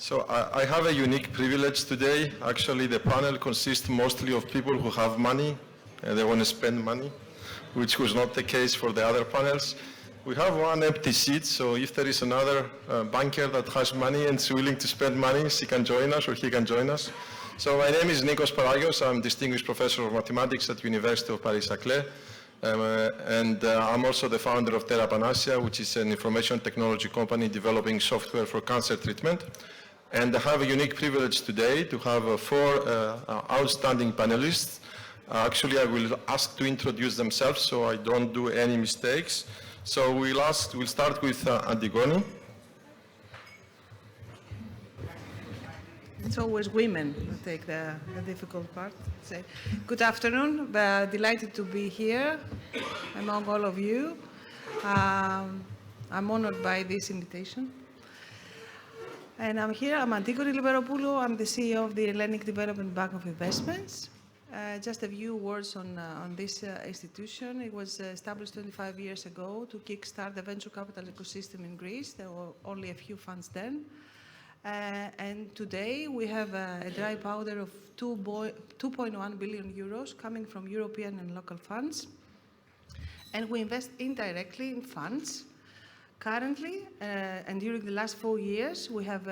So I have a unique privilege today. Actually, the panel consists mostly of people who have money and they want to spend money, which was not the case for the other panels. We have one empty seat, so if there is another banker that has money and is willing to spend money, she can join us or he can join us. So my name is Nikos Paragios. I'm Distinguished Professor of Mathematics at University of Paris-Saclay. And I'm also the founder of Therapanacea, which is an information technology company developing software for cancer treatment. And I have a unique privilege today to have four outstanding panelists. Actually, I will ask to introduce themselves so I don't do any mistakes. So we'll start with Antigoni. It's always women who take the difficult part. So, good afternoon. Delighted to be here among all of you. I'm honored by this invitation. And I'm here. I'm Antigoni Lymperopoulou. I'm the CEO of the Hellenic Development Bank of Investments. Just a few words on this institution. It was established 25 years ago to kickstart the venture capital ecosystem in Greece. There were only a few funds then. And today we have a dry powder of 2.1 billion euros coming from European and local funds. And we invest indirectly in funds. Currently, and during the last 4 years, we have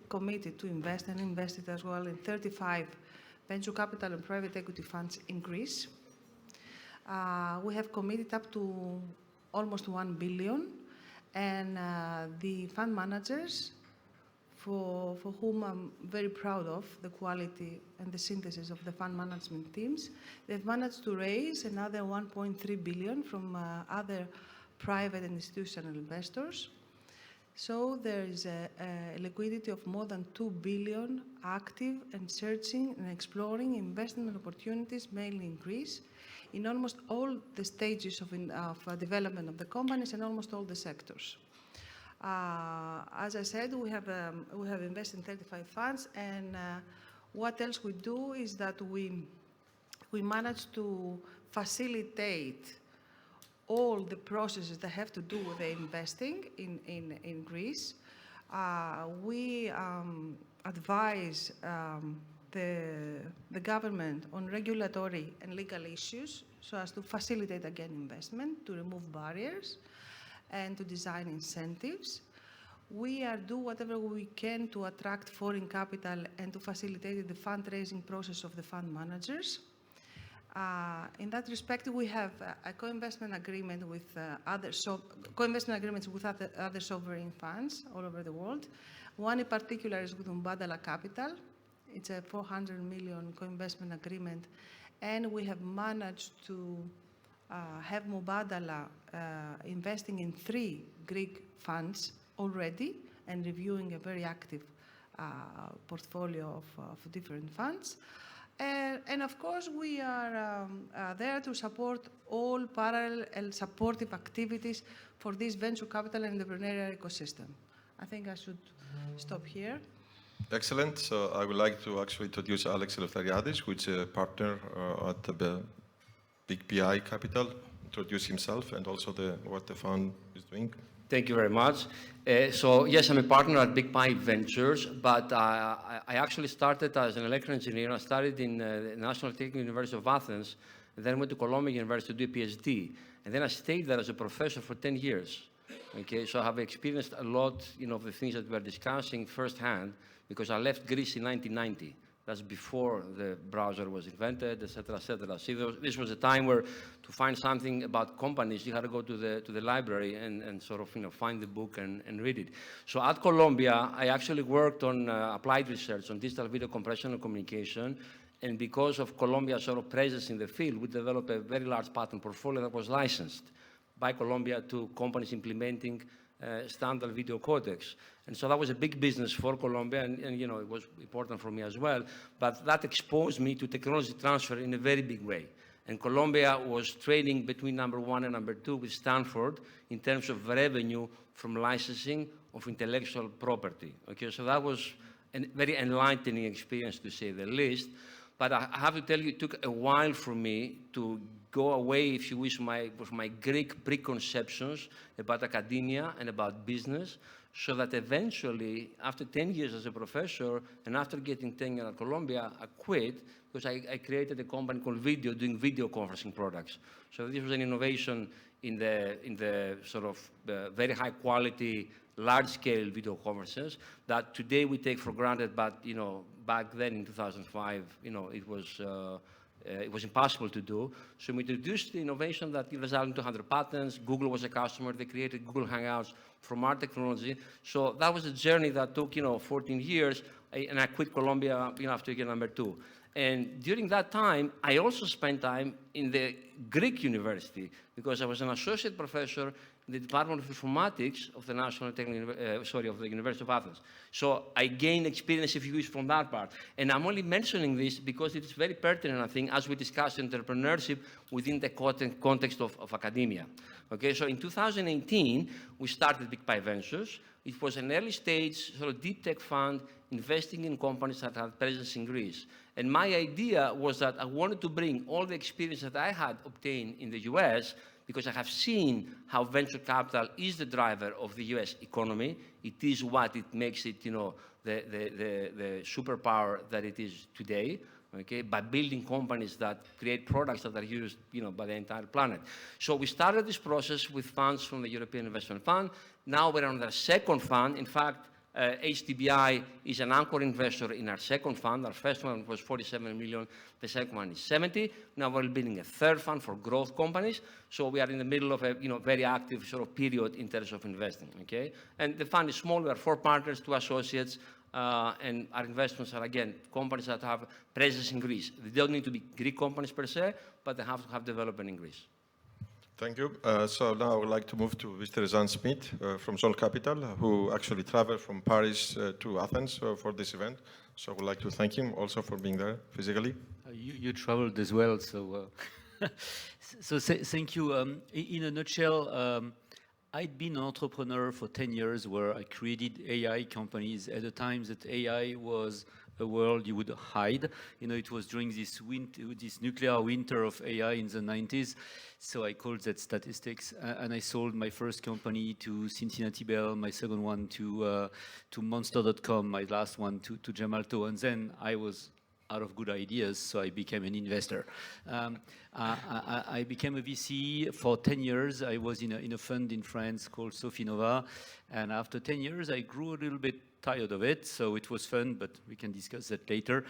committed to invest and invested as well in 35 venture capital and private equity funds in Greece. We have committed up to almost 1 billion, and the fund managers, for whom I'm very proud of the quality and the synthesis of the fund management teams, they've managed to raise another 1.3 billion from other private and institutional investors. So there is a liquidity of more than 2 billion active and searching and exploring investment opportunities, mainly in Greece, in almost all the stages of development of the companies and almost all the sectors. As I said, we have invested in 35 funds, and what else we do is that we manage to facilitate all the processes that have to do with the investing in Greece. We advise the government on regulatory and legal issues so as to facilitate, again, investment, to remove barriers, and to design incentives. We do whatever we can to attract foreign capital and to facilitate the fundraising process of the fund managers. In that respect, we have a co-investment agreement with co-investment agreements with other sovereign funds all over the world. One in particular is with Mubadala Capital. It's a 400 million co-investment agreement, and we have managed to have Mubadala investing in 3 Greek funds already and reviewing a very active portfolio of different funds. And of course, we are there to support all parallel and supportive activities for this venture capital and entrepreneurial ecosystem. I think I should stop here. Excellent. So I would like to actually introduce Alex Eleftheriadis, who is a partner at the Big PI Capital, introduce himself and also what the fund is doing. Thank you very much. So yes, I'm a partner at Big PI Ventures, but I actually started as an electrical engineer. I studied in the National Technical University of Athens, and then went to Columbia University to do a PhD. And then I stayed there as a professor for 10 years. Okay, so I have experienced a lot, of the things that we are discussing firsthand, because I left Greece in 1990. That's before the browser was invented, et cetera, et cetera. So this was a time where to find something about companies, you had to go to the library and sort of, find the book and read it. So at Columbia, I actually worked on applied research on digital video compression and communication. And because of Columbia's sort of presence in the field, we developed a very large patent portfolio that was licensed by Columbia to companies implementing standard video codecs. And so that was a big business for Columbia, and it was important for me as well. But that exposed me to technology transfer in a very big way. And Columbia was trading between number 1 and number 2 with Stanford in terms of revenue from licensing of intellectual property. Okay, so that was a very enlightening experience, to say the least. But I have to tell you, it took a while for me to go away, if you wish, from my Greek preconceptions about academia and about business, so that eventually, after 10 years as a professor, and after getting tenure at Columbia, I quit because I created a company called Video, doing video conferencing products. So this was an innovation in the sort of very high quality, large-scale video conferences that today we take for granted, but back then in 2005, it was impossible to do. So we introduced the innovation that resulted in 200 patents. Google was a customer. They created Google Hangouts from our technology. So that was a journey that took 14 years, and I quit Columbia after year number 2. And during that time, I also spent time in the Greek university because I was an associate professor in the Department of Informatics of the of the University of Athens. So I gained experience, if you wish, from that part. And I'm only mentioning this because it's very pertinent, I think, as we discuss entrepreneurship within the context of academia. Okay, so in 2018, we started Big Pie Ventures. It was an early stage, sort of deep tech fund investing in companies that had presence in Greece. And my idea was that I wanted to bring all the experience that I had obtained in the US, because I have seen how venture capital is the driver of the US economy. It is what it makes it, the superpower that it is today, okay, by building companies that create products that are used, by the entire planet. So we started this process with funds from the European Investment Fund. Now we're on the second fund. In fact, HDBI is an anchor investor in our second fund. Our first one was 47 million. The second one is 70. Now we're building a third fund for growth companies. So we are in the middle of a very active sort of period in terms of investing. Okay, and the fund is small. We are 4 partners, 2 associates, and our investments are again companies that have presence in Greece. They don't need to be Greek companies per se, but they have to have development in Greece. Thank you. So now I would like to move to Mr. Schmitt from Jolt Capital, who actually traveled from Paris to Athens for this event. So I would like to thank him also for being there physically. You traveled as well, so thank you. In a nutshell, I'd been an entrepreneur for 10 years where I created AI companies at the time that AI was a world you would hide. It was during this nuclear winter of AI in the 90s. So I called that statistics, and I sold my first company to Cincinnati Bell, my second one to Monster.com, my last one to Gemalto, and then I was out of good ideas, so I became an investor. I became a VC for 10 years. I was in a fund in France called Sofinova, and after 10 years, I grew a little bit tired of it, so it was fun, but we can discuss that later.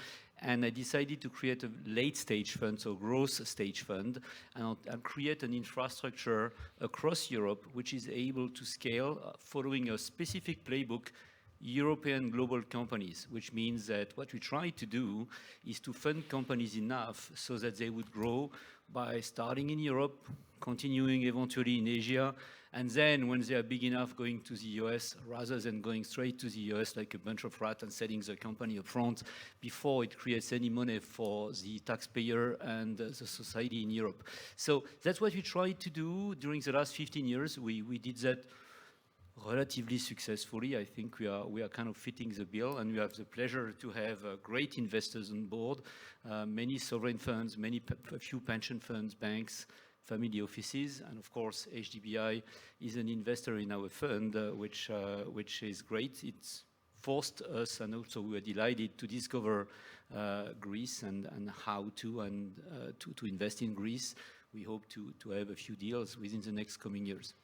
And I decided to create a late-stage fund, so growth stage fund, and create an infrastructure across Europe which is able to scale following a specific playbook, European global companies, which means that what we try to do is to fund companies enough so that they would grow by starting in Europe, continuing eventually in Asia, and then when they are big enough, going to the US, rather than going straight to the US like a bunch of rats and selling the company up front before it creates any money for the taxpayer and the society in Europe. So that's what we tried to do during the last 15 years. We did that relatively successfully. I think we are kind of fitting the bill, and we have the pleasure to have great investors on board, many sovereign funds, a few pension funds, banks, family offices, and of course HDBI is an investor in our fund, which is great. It's forced us, and also we were delighted to discover Greece and how to invest in Greece. We hope to have a few deals within the next coming years.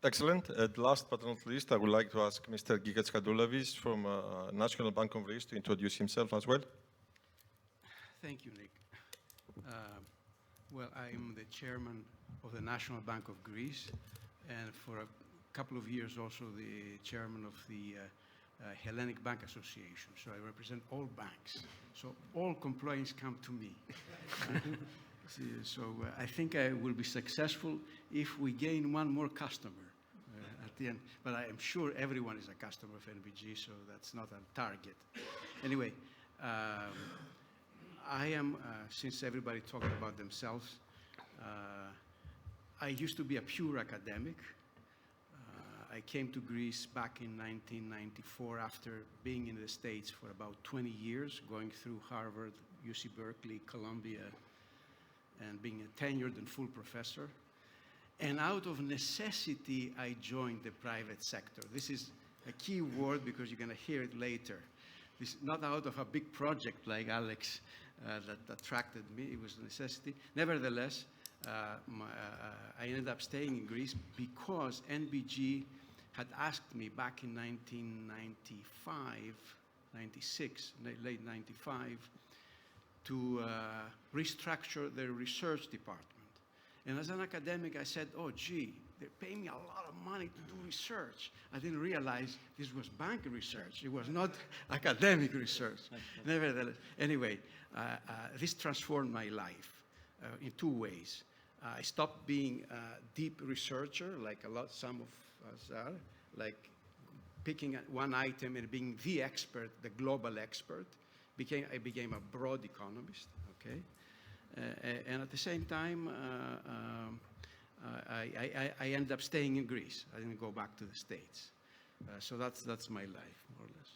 Excellent. Last but not least, I would like to ask Mr. Gikas Hardouvelis from National Bank of Greece to introduce himself as well. Thank you, Nick. Well, I am the chairman of the National Bank of Greece, and for a couple of years also the chairman of the Hellenic Bank Association. So I represent all banks. So all complaints come to me. So I think I will be successful if we gain one more customer at the end. But I am sure everyone is a customer of NBG, so that's not a target. Anyway, I am, since everybody talked about themselves, I used to be a pure academic. I came to Greece back in 1994 after being in the States for about 20 years, going through Harvard, UC Berkeley, Columbia, and being a tenured and full professor. And out of necessity, I joined the private sector. This is a key word because you're going to hear it later. This is not out of a big project like Alex that attracted me. It was a necessity. Nevertheless, I ended up staying in Greece because NBG had asked me back in 1995, 96, late 95, to restructure their research department. And as an academic, I said, oh, gee, they're paying me a lot of money to do research. I didn't realize this was bank research. It was not academic research. Nevertheless, anyway, this transformed my life in two ways. I stopped being a deep researcher, like some of us are, like picking one item and being the expert, the global expert. I became a broad economist, okay? And at the same time, I ended up staying in Greece. I didn't go back to the States. So that's my life, more or less.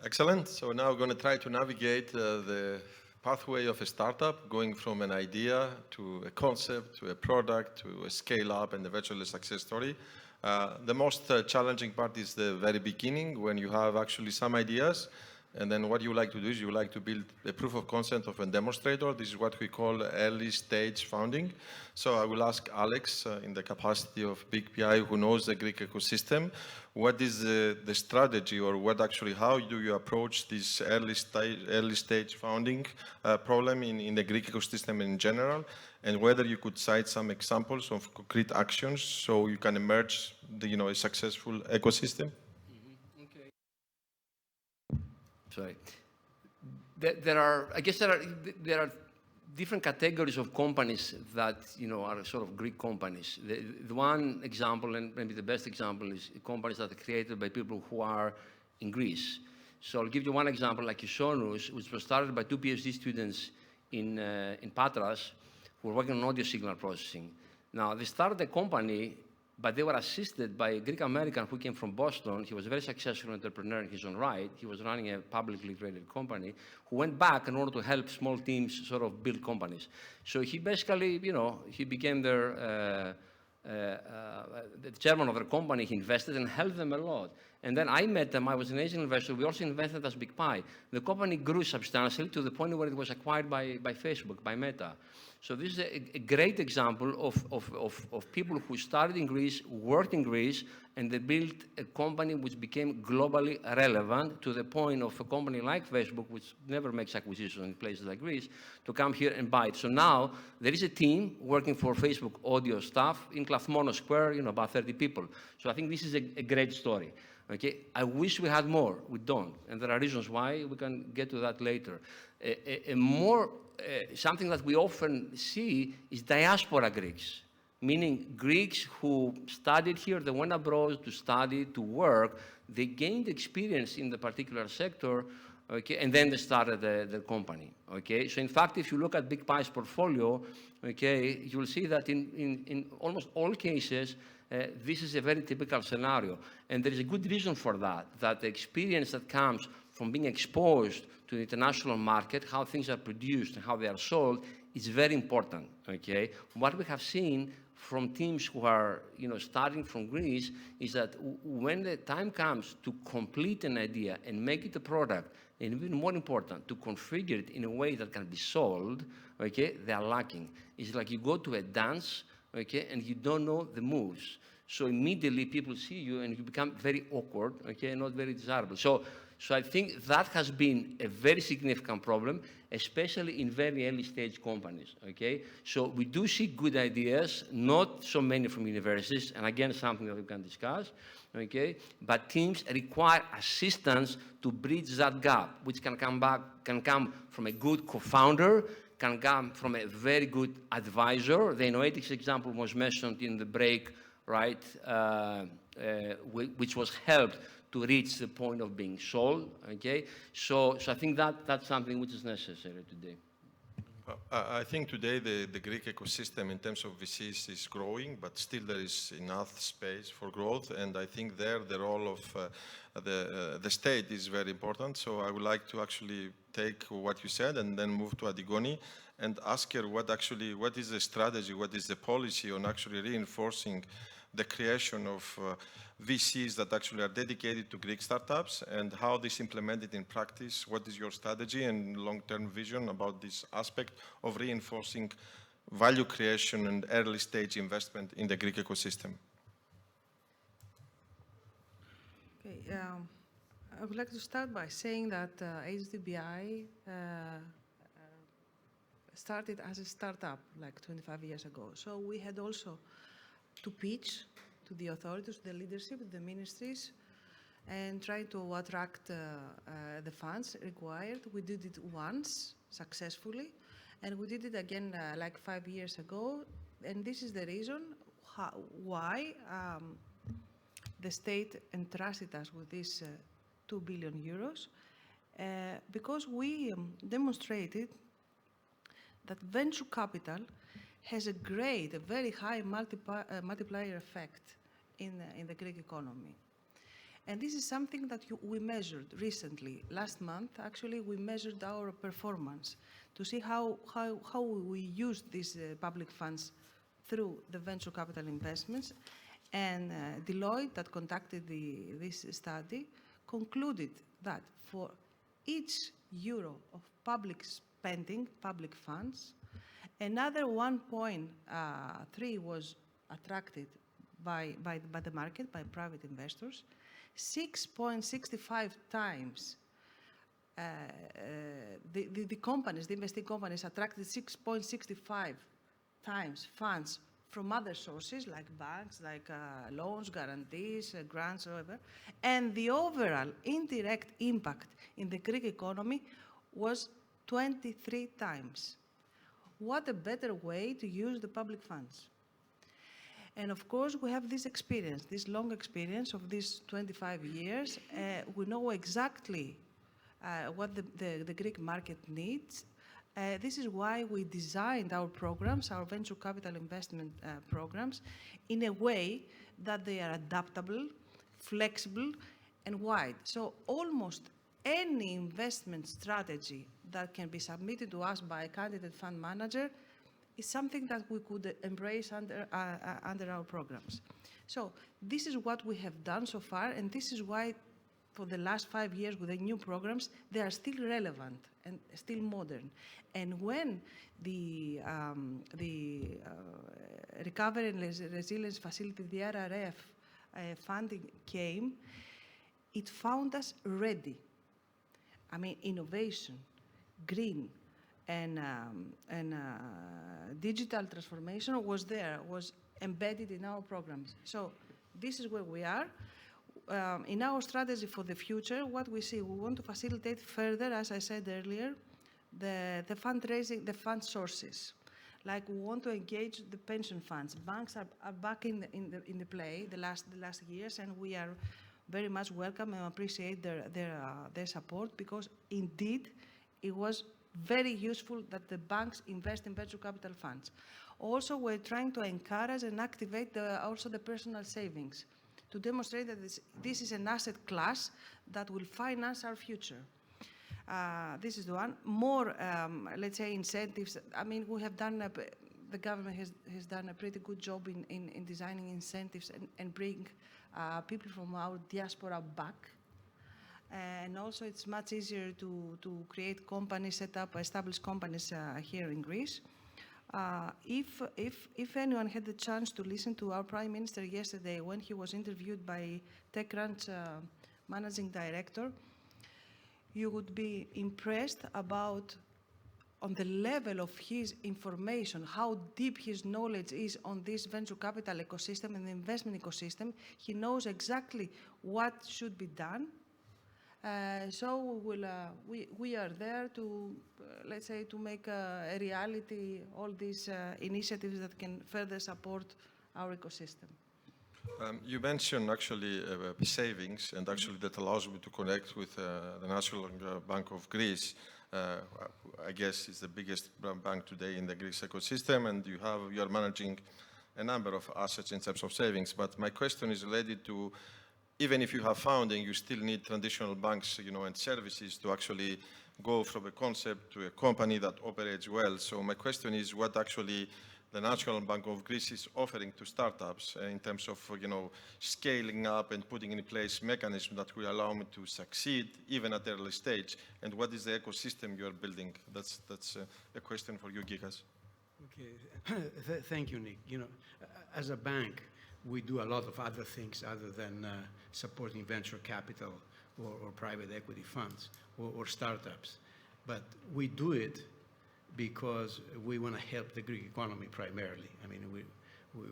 Excellent. So now we're going to try to navigate the pathway of a startup, going from an idea to a concept, to a product, to a scale-up, and eventually a success story. The most challenging part is the very beginning, when you have actually some ideas. And then what you like to do is you like to build a proof of concept of a demonstrator. This is what we call early stage founding. So I will ask Alex, in the capacity of Big PI, who knows the Greek ecosystem, what is the strategy, or what actually, how do you approach this early stage founding problem in the Greek ecosystem in general, and whether you could cite some examples of concrete actions so you can emerge a successful ecosystem? Sorry. There are different categories of companies that are sort of Greek companies. The one example, and maybe the best example, is companies that are created by people who are in Greece. So I'll give you one example, like Isonus, which was started by two PhD students in Patras who were working on audio signal processing. Now, they started the company, but they were assisted by a Greek American who came from Boston. He was a very successful entrepreneur in his own right. He was running a publicly traded company, who went back in order to help small teams sort of build companies. So he basically, he became the chairman of their company. He invested and helped them a lot. And then I met them. I was an angel investor. We also invested as Big Pie. The company grew substantially to the point where it was acquired by Facebook, by Meta. So this is a great example of people who started in Greece, worked in Greece, and they built a company which became globally relevant to the point of a company like Facebook, which never makes acquisitions in places like Greece, to come here and buy it. So now there is a team working for Facebook audio stuff in Klathmono Square, about 30 people. So I think this is a great story. Okay, I wish we had more. We don't, and there are reasons why. We can get to that later. Something that we often see is diaspora Greeks, meaning Greeks who studied here, they went abroad to study, to work, they gained experience in the particular sector, okay, and then they started the company. Okay, so in fact, if you look at Big Pie's portfolio, okay, you will see that in almost all cases, this is a very typical scenario. And there is a good reason for that the experience that comes from being exposed to the international market, how things are produced and how they are sold, is very important, okay? What we have seen from teams who are, starting from Greece is that when the time comes to complete an idea and make it a product, and even more important, to configure it in a way that can be sold, okay, they are lacking. It's like you go to a dance, okay, and you don't know the moves. So immediately people see you and you become very awkward, okay, not very desirable. So I think that has been a very significant problem, especially in very early stage companies, okay? So we do see good ideas, not so many from universities, and again, something that we can discuss, okay? But teams require assistance to bridge that gap, which can come from a good co-founder, can come from a very good advisor. The Innoetics example was mentioned in the break, right, which was helped to reach the point of being sold, okay? So I think that's something which is necessary today. I think today the Greek ecosystem in terms of VCs is growing, but still there is enough space for growth. And I think there the role of the state is very important. So I would like to actually take what you said and then move to Antigoni and ask her what is the strategy, what is the policy on actually reinforcing the creation of VCs that actually are dedicated to Greek startups, and how this implemented in practice. What is your strategy and long-term vision about this aspect of reinforcing value creation and early stage investment in the Greek ecosystem? Okay, I would like to start by saying that HDBI started as a startup like 25 years ago. So we had also to pitch to the authorities, to the leadership, the ministries, and try to attract the funds required. We did it once successfully, and we did it again like 5 years ago. And this is the reason why the state entrusted us with this 2 billion euros, because we demonstrated that venture capital has a very high multiplier effect in the Greek economy. And this is something that we measured recently. Last month, actually, we measured our performance to see how we used these public funds through the venture capital investments. And Deloitte, that conducted this study, concluded that for each euro of public spending, public funds, another 1.3 was attracted by the market, by private investors. 6.65 times the investing companies attracted 6.65 times funds from other sources like banks, like loans, guarantees, grants, or whatever. And the overall indirect impact in the Greek economy was 23 times. What a better way to use the public funds. And of course, we have this experience, this long experience of these 25 years. We know exactly what the Greek market needs. This is why we designed our programs, our venture capital investment programs, in a way that they are adaptable, flexible, and wide. So almost any investment strategy that can be submitted to us by a candidate fund manager is something that we could embrace under our programs. So this is what we have done so far, and this is why for the last 5 years with the new programs, they are still relevant and still modern. And when the Recovery and Resilience Facility, the RRF funding came, it found us ready. I mean, innovation, green, and digital transformation was there, was embedded in our programs. So this is where we are. In our strategy for the future, what we see, we want to facilitate further, as I said earlier, the fundraising, the fund sources. Like we want to engage the pension funds. Banks are back in the play the last years, and we are very much welcome and appreciate their support, because indeed it was very useful that the banks invest in venture capital funds. Also, we're trying to encourage and activate also the personal savings to demonstrate that this is an asset class that will finance our future. This is the one. More, let's say, incentives. I mean, we have done, the government has done a pretty good job in designing incentives and bring people from our diaspora back. And also, it's much easier to create companies, set up, establish companies here in Greece. If anyone had the chance to listen to our Prime Minister yesterday when he was interviewed by TechCrunch Managing Director, you would be impressed on the level of his information, how deep his knowledge is on this venture capital ecosystem and the investment ecosystem. He knows exactly what should be done. So we are there to, let's say, to make a reality all these initiatives that can further support our ecosystem. You mentioned actually savings, and actually that allows me to connect with the National Bank of Greece. I guess it's the biggest bank today in the Greek ecosystem, and you are managing a number of assets in terms of savings. But my question is related to, even if you have funding, you still need traditional banks, and services to actually go from a concept to a company that operates well. So my question is, what actually the National Bank of Greece is offering to startups in terms of, scaling up and putting in place mechanisms that will allow them to succeed even at the early stage, and what is the ecosystem you are building? That's a question for you, Gikas. Okay, thank you, Nick. As a bank, we do a lot of other things other than supporting venture capital or private equity funds or startups. But we do it because we want to help the Greek economy primarily. I mean,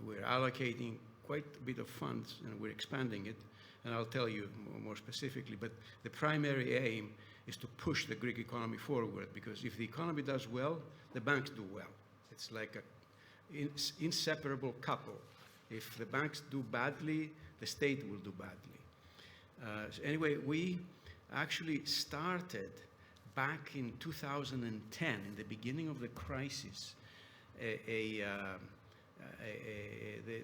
we're allocating quite a bit of funds and we're expanding it, and I'll tell you more specifically, but the primary aim is to push the Greek economy forward, because if the economy does well, the banks do well. It's like an inseparable couple. If the banks do badly, the state will do badly. So anyway, we actually started back in 2010, in the beginning of the crisis, the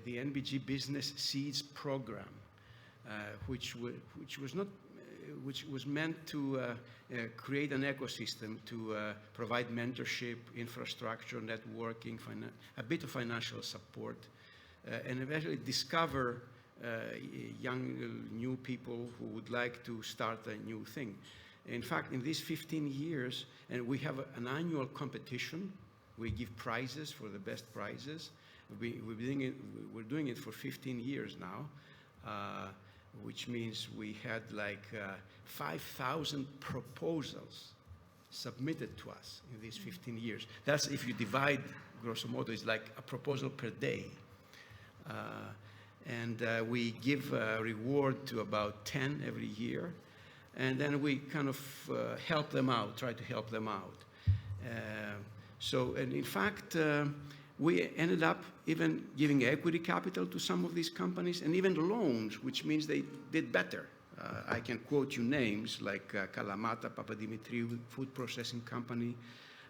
NBG Business Seeds program, which was meant to create an ecosystem to provide mentorship, infrastructure, networking, a bit of financial support, and eventually discover young, new people who would like to start a new thing. In fact, in these 15 years, and we have an annual competition, we give prizes for the best prizes. We're doing it for 15 years now, which means we had like 5,000 proposals submitted to us in these 15 years. That's, if you divide, grosso modo, it's like a proposal per day. And we give a reward to about 10 every year. And then we kind of help them out, try to help them out. And in fact, we ended up even giving equity capital to some of these companies, and even loans, which means they did better. I can quote you names like Kalamata, Papadimitriou Food Processing Company,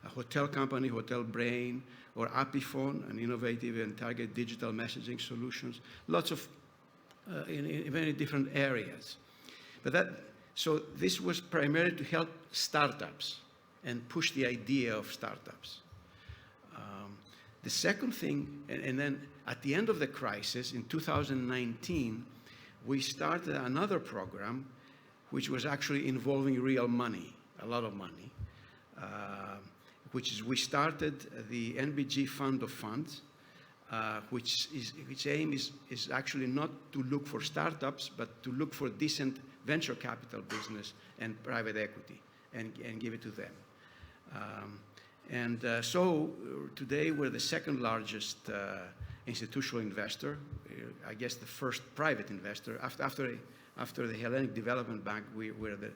a hotel company, Hotel Brain, or Apifon, an innovative and target digital messaging solutions. Lots of in very different areas. So this was primarily to help startups and push the idea of startups. The second thing, and then at the end of the crisis in 2019, we started another program which was actually involving real money, a lot of money, we started the NBG Fund of Funds, which aim is actually not to look for startups, but to look for decent venture capital business and private equity and give it to them. So today we're the second largest institutional investor. I guess the first private investor. After the Hellenic Development Bank, we are the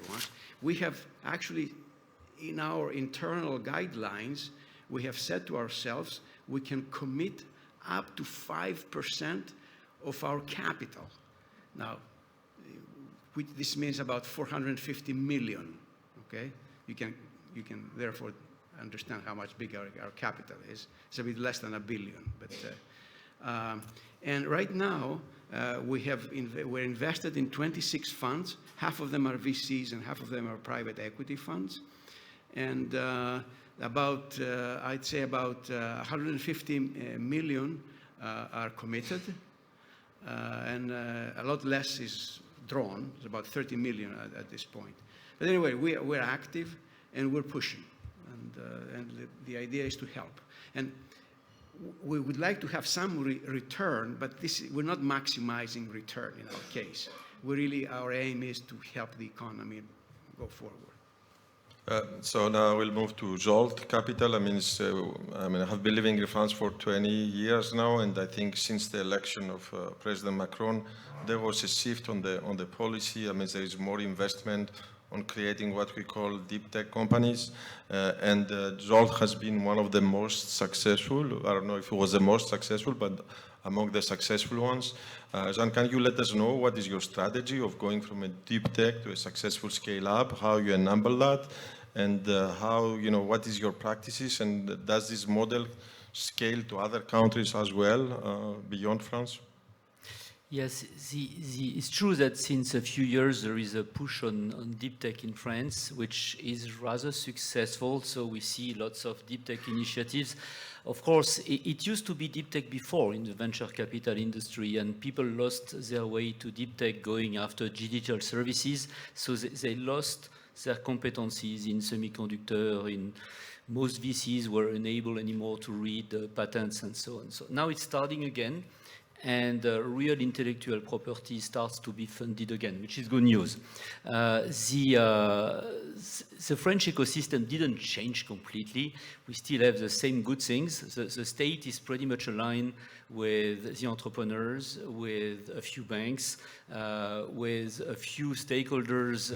ones. We have actually, in our internal guidelines, we have said to ourselves we can commit up to 5% of our capital. Now, this means about 450 million. Okay, you can therefore understand how much bigger our capital is. It's a bit less than $1 billion. But and right now we're invested in 26 funds. Half of them are VCs and half of them are private equity funds. And I'd say about 150 million are committed, and a lot less is drawn. It's about 30 million at this point. But anyway, we're active and we're pushing, and the idea is to help. And we would like to have some return, but we're not maximizing return in our case. Our aim is to help the economy go forward. So now we'll move to Jolt Capital. I have been living in France for 20 years now, and I think since the election of President Macron, there was a shift on the policy. There is more investment on creating what we call deep tech companies. And Jolt has been one of the most successful. I don't know if it was the most successful, but among the successful ones. Jean, can you let us know what is your strategy of going from a deep tech to a successful scale up, how you enable that, and how, you know, what is your practices, and does this model scale to other countries as well, beyond France? Yes, it's true that since a few years there is a push on deep tech in France, which is rather successful. So we see lots of deep tech initiatives. Of course, it used to be deep tech before in the venture capital industry, and people lost their way to deep tech going after digital services. So they lost their competencies in semiconductor. In most VCs were unable anymore to read patents and so on. So now it's starting again. And real intellectual property starts to be funded again, which is good news. The French ecosystem didn't change completely. We still have the same good things. The state is pretty much aligned with the entrepreneurs, with a few banks, with a few stakeholders,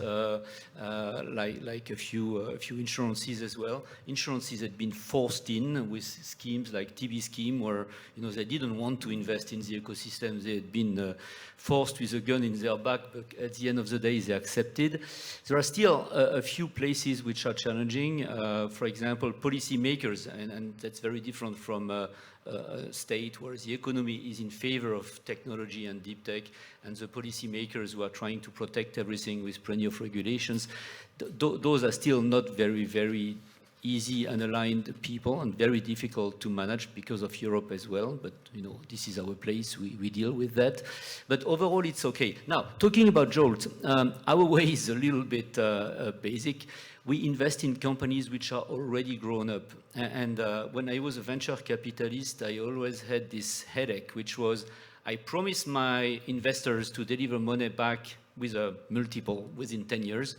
like a few insurances as well. Insurances had been forced in with schemes like TB scheme, where they didn't want to invest in the ecosystem. They had been forced with a gun in their back, but at the end of the day, they accepted. There are still a few places which are challenging. For example, policymakers, and that's very different from a state where the economy is in favor of technology and deep tech, and the policymakers who are trying to protect everything with plenty of regulations. Those are still not very, very easy and aligned people, and very difficult to manage because of Europe as well. But this is our place. We deal with that. But overall, it's okay. Now, talking about Jolt, our way is a little bit basic. We invest in companies which are already grown up. And when I was a venture capitalist, I always had this headache, which was I promised my investors to deliver money back with a multiple within 10 years.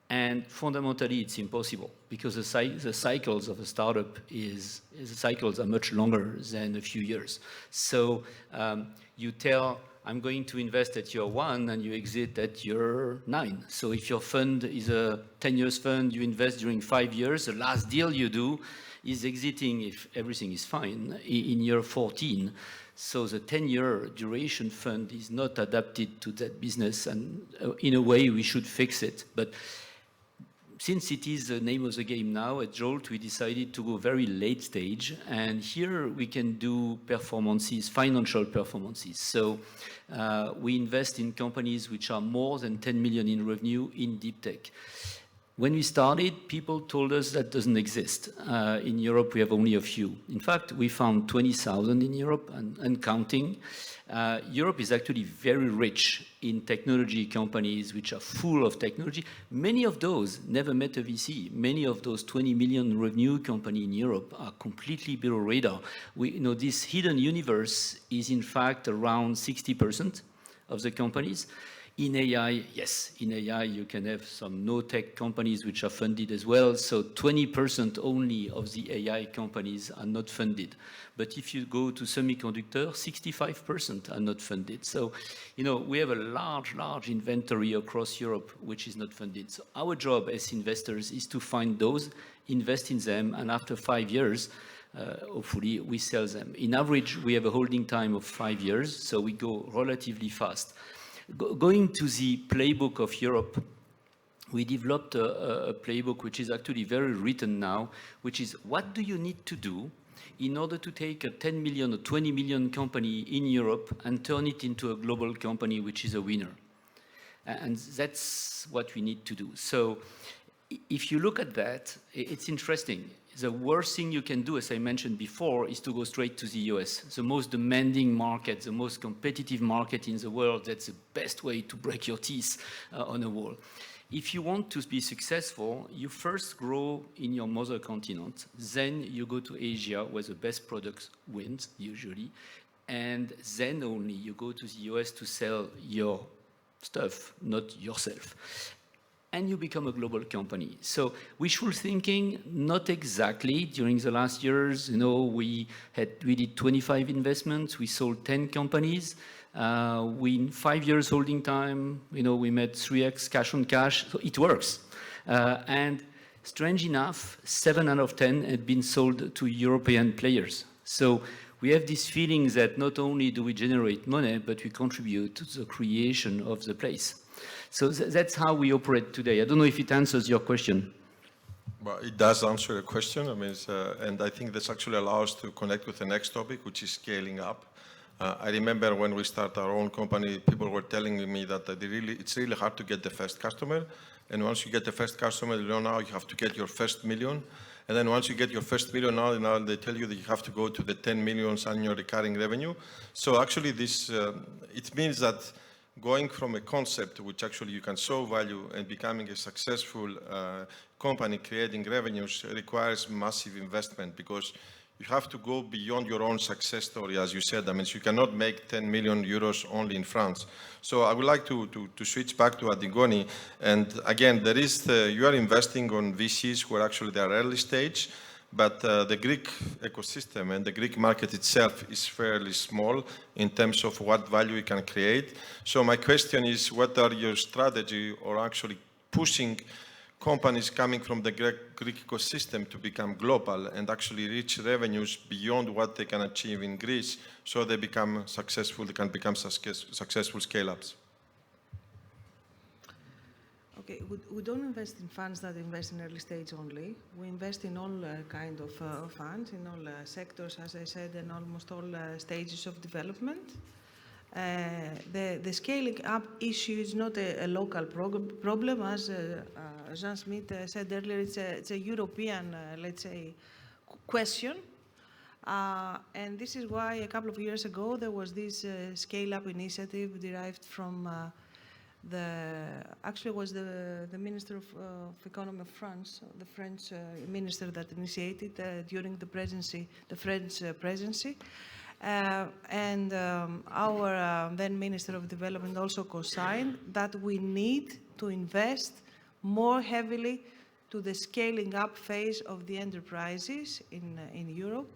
And fundamentally, it's impossible because the cycles of a startup cycles are much longer than a few years. So you tell, I'm going to invest at year 1 and you exit at year 9. So if your fund is a 10 years fund, you invest during 5 years. The last deal you do is exiting, if everything is fine, in year 14. So the 10-year duration fund is not adapted to that business, and in a way we should fix it. But since it is the name of the game now, at Jolt, we decided to go very late stage, and here we can do performances, financial performances. So we invest in companies which are more than 10 million in revenue in deep tech. When we started, people told us that doesn't exist. In Europe, we have only a few. In fact, we found 20,000 in Europe and counting. Europe is actually very rich in technology companies which are full of technology. Many of those never met a VC. Many of those 20 million revenue companies in Europe are completely below radar. This hidden universe is in fact around 60% of the companies. In AI, yes, in AI you can have some no-tech companies which are funded as well. So 20% only of the AI companies are not funded. But if you go to semiconductor, 65% are not funded. So, we have a large inventory across Europe which is not funded. So our job as investors is to find those, invest in them, and after 5 years, hopefully we sell them. In average, we have a holding time of 5 years, so we go relatively fast. Going to the playbook of Europe, we developed a playbook which is actually very written now, which is what do you need to do in order to take a 10 million or 20 million company in Europe and turn it into a global company which is a winner. And that's what we need to do. So if you look at that, it's interesting. The worst thing you can do, as I mentioned before, is to go straight to the US, the most demanding market, the most competitive market in the world. That's the best way to break your teeth on a wall. If you want to be successful, you first grow in your mother continent, then you go to Asia, where the best products wins, usually, and then only you go to the US to sell your stuff, not yourself. And you become a global company. So wishful thinking, not exactly. During the last years, we did 25 investments. We sold 10 companies. In 5 years holding time, we made 3x cash on cash, so it works. And strange enough, 7 out of 10 had been sold to European players. So we have this feeling that not only do we generate money, but we contribute to the creation of the place. So that's how we operate today. I don't know if it answers your question. Well, it does answer the question. I mean, and I think this actually allows us to connect with the next topic, which is scaling up. I remember when we started our own company, people were telling me that it's really hard to get the first customer. And once you get the first customer, now you have to get your first million. And then once you get your first million, now they tell you that you have to go to the 10 million annual recurring revenue. So actually this, it means that going from a concept which actually you can show value and becoming a successful company creating revenues requires massive investment, because you have to go beyond your own success story, as you said. I mean, you cannot make 10 million euros only in France. So I would like to switch back to Antigoni. And again, there is you are investing on VCs who are actually they are early stage, but the Greek ecosystem and the Greek market itself is fairly small in terms of what value you can create. So my question is, what are your strategy or actually pushing companies coming from the Greek ecosystem to become global and actually reach revenues beyond what they can achieve in Greece, so they become successful, they can become successful scale-ups? Okay, we don't invest in funds that invest in early stage only. We invest in all kind of funds, in all sectors, as I said, and almost all stages of development. The scaling up issue is not a local problem, as Jean Schmitt said earlier. It's a European, let's say, question. And this is why a couple of years ago there was this scale-up initiative derived from actually it was the Minister of Economy of France, the French minister that initiated during the presidency, the French presidency. And our then Minister of Development also co-signed that we need to invest more heavily to the scaling up phase of the enterprises in Europe,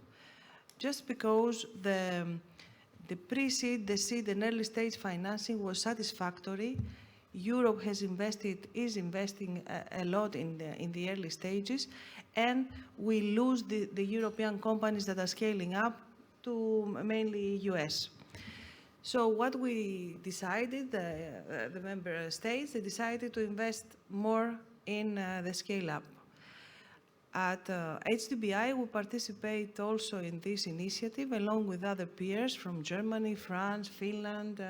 just because the pre-seed, the seed and early stage financing was satisfactory. Europe is investing a lot in the early stages, and we lose the European companies that are scaling up to mainly US. So what we decided, the member states, they decided to invest more in the scale-up. At HDBI, we participate also in this initiative, along with other peers from Germany, France, Finland,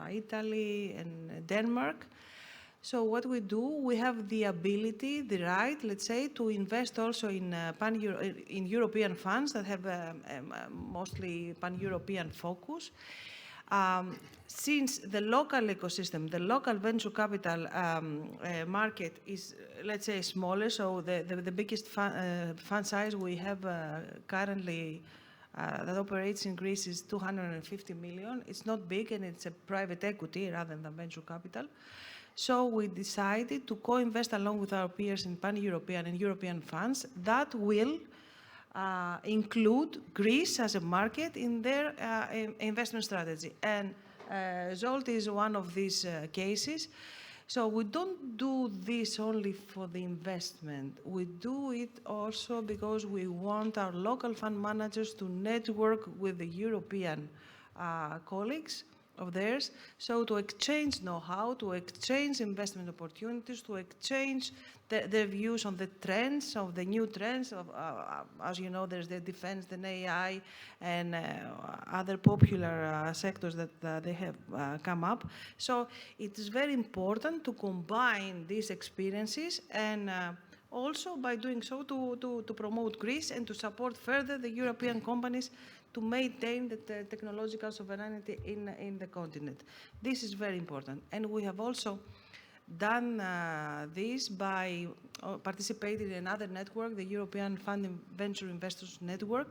Italy, and Denmark. So what we do, we have the ability, the right, let's say, to invest also in in European funds that have mostly pan-European focus. Since the local ecosystem, the local venture capital market is, let's say, smaller, so the biggest fund size we have currently that operates in Greece is 250 million. It's not big, and it's a private equity rather than venture capital. So we decided to co-invest along with our peers in pan-European and European funds that will include Greece as a market in their investment strategy. And Jolt is one of these cases. So we don't do this only for the investment. We do it also because we want our local fund managers to network with the European colleagues of theirs, so to exchange know-how, to exchange investment opportunities, to exchange their views on the trends, of the new trends. As you know, there's the defense, the AI, and other popular sectors that they have come up. So it is very important to combine these experiences, and also by doing so to promote Greece and to support further the European companies to maintain the technological sovereignty in the continent. This is very important. And we have also done this by participating in another network, the European Fund Venture Investors Network,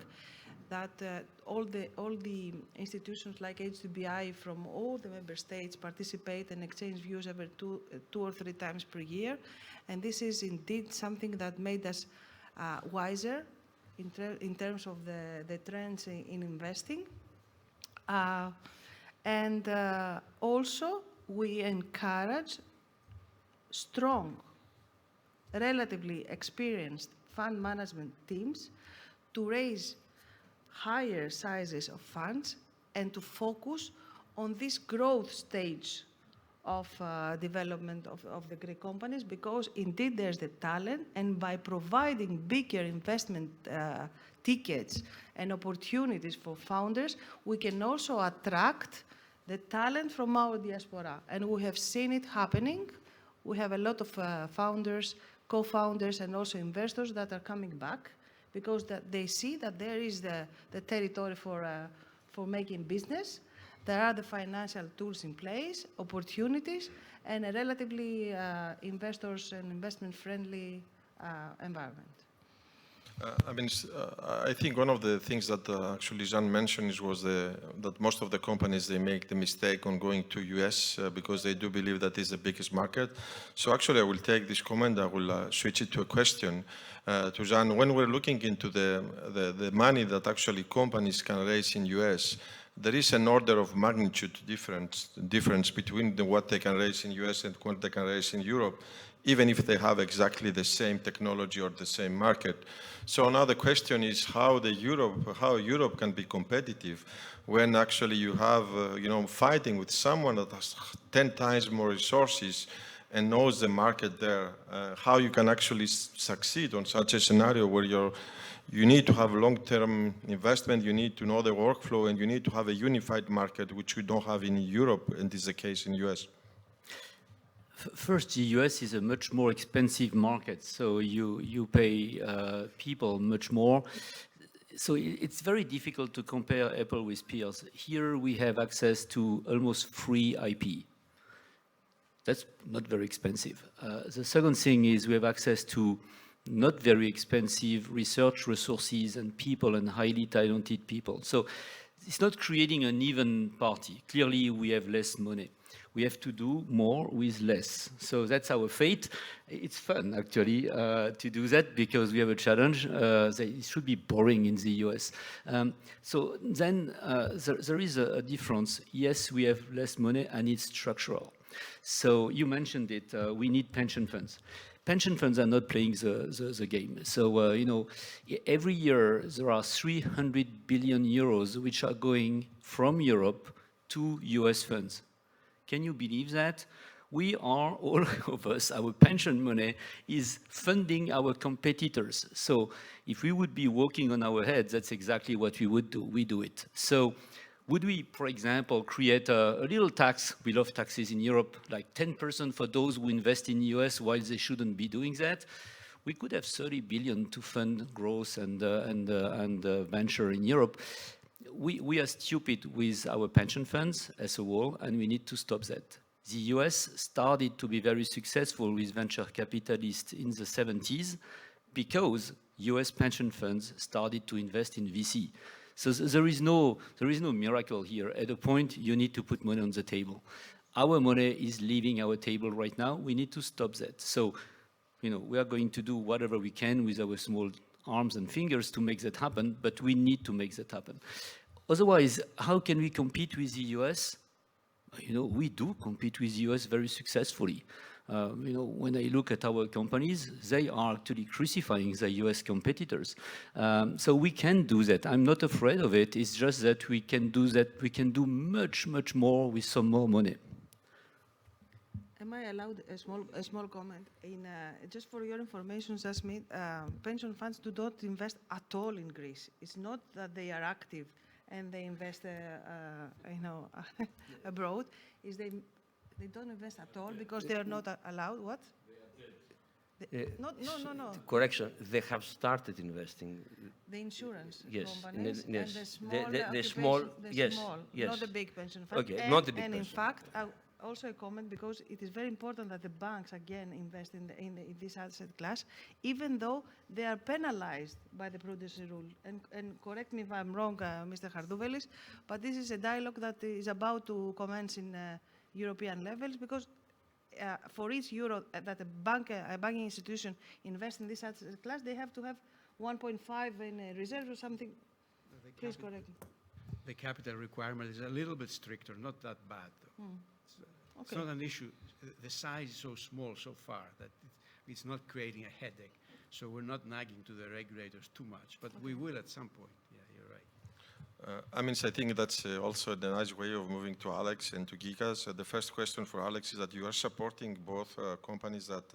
that all the institutions like HDBI from all the member states participate and exchange views every two or three times per year. And this is indeed something that made us wiser in terms of the trends in investing. And also, we encourage strong, relatively experienced fund management teams to raise higher sizes of funds and to focus on this growth stage of development of the Greek companies, because indeed there's the talent, and by providing bigger investment tickets and opportunities for founders, we can also attract the talent from our diaspora. And we have seen it happening. We have a lot of founders, co-founders, and also investors that are coming back because that they see that there is the territory for making business. There are the financial tools in place, opportunities, and a relatively investors and investment-friendly environment. I think one of the things that actually Jean mentioned was that most of the companies, they make the mistake on going to US because they do believe that is the biggest market. So actually I will take this comment, I will switch it to a question to Jean. When we're looking into the money that actually companies can raise in US, there is an order of magnitude difference between what they can raise in US and what they can raise in Europe, even if they have exactly the same technology or the same market. So now the question is how Europe can be competitive when actually you have, fighting with someone that has 10 times more resources and knows the market there, how you can actually succeed on such a scenario where you need to have long-term investment, you need to know the workflow, and you need to have a unified market, which we don't have in Europe, and is the case in US. First, the US is a much more expensive market, so you pay people much more. So it's very difficult to compare Apple with peers. Here we have access to almost free IP. That's not very expensive. The second thing is we have access to not very expensive research resources and people and highly talented people. So it's not creating an even party. Clearly, we have less money. We have to do more with less. So that's our fate. It's fun, actually, to do that because we have a challenge. It should be boring in the US. So then there is a difference. Yes, we have less money and it's structural. So you mentioned it, we need pension funds. Pension funds are not playing the game. So, every year there are 300 billion euros which are going from Europe to US funds. Can you believe that? We are, all of us, our pension money is funding our competitors. So if we would be working on our heads, that's exactly what we would do. We do it. So would we, for example, create a little tax? We love taxes in Europe, like 10% for those who invest in the US while they shouldn't be doing that. We could have 30 billion to fund growth and venture in Europe. We are stupid with our pension funds as a whole, and we need to stop that. The US started to be very successful with venture capitalists in the 70s because US pension funds started to invest in VC. So there is no miracle here. At a point, you need to put money on the table. Our money is leaving our table right now. We need to stop that. So, we are going to do whatever we can with our small arms and fingers to make that happen, but we need to make that happen. Otherwise, how can we compete with the US? We do compete with the US very successfully. When I look at our companies, they are actually crucifying the US competitors. So we can do that. I'm not afraid of it. It's just that we can do that. We can do much, much more with some more money. Am I allowed a small comment? Just for your information, Schmitt, pension funds do not invest at all in Greece. It's not that they are active and they invest, abroad. They don't invest at all because they are not allowed. What? No. Correction. They have started investing. The insurance yes, companies yes. and the small, yes, not the big pension funds. Okay, not the big and pension. In fact, also a comment because it is very important that the banks again invest in this asset class, even though they are penalized by the prudency rule. And correct me if I'm wrong, Mr. Hardouvelis, but this is a dialogue that is about to commence in European levels because for each euro that a banking institution invests in this asset class, they have to have 1.5 in reserves or something. Please correct me. the capital requirement is a little bit stricter, not that bad though. It's not an issue. The size is so small so far that it's not creating a headache. So we're not nagging to the regulators too much, but we will at some point. Yeah, you're right. I think that's also a nice way of moving to Alex and to Gikas. The first question for Alex is that you are supporting both companies that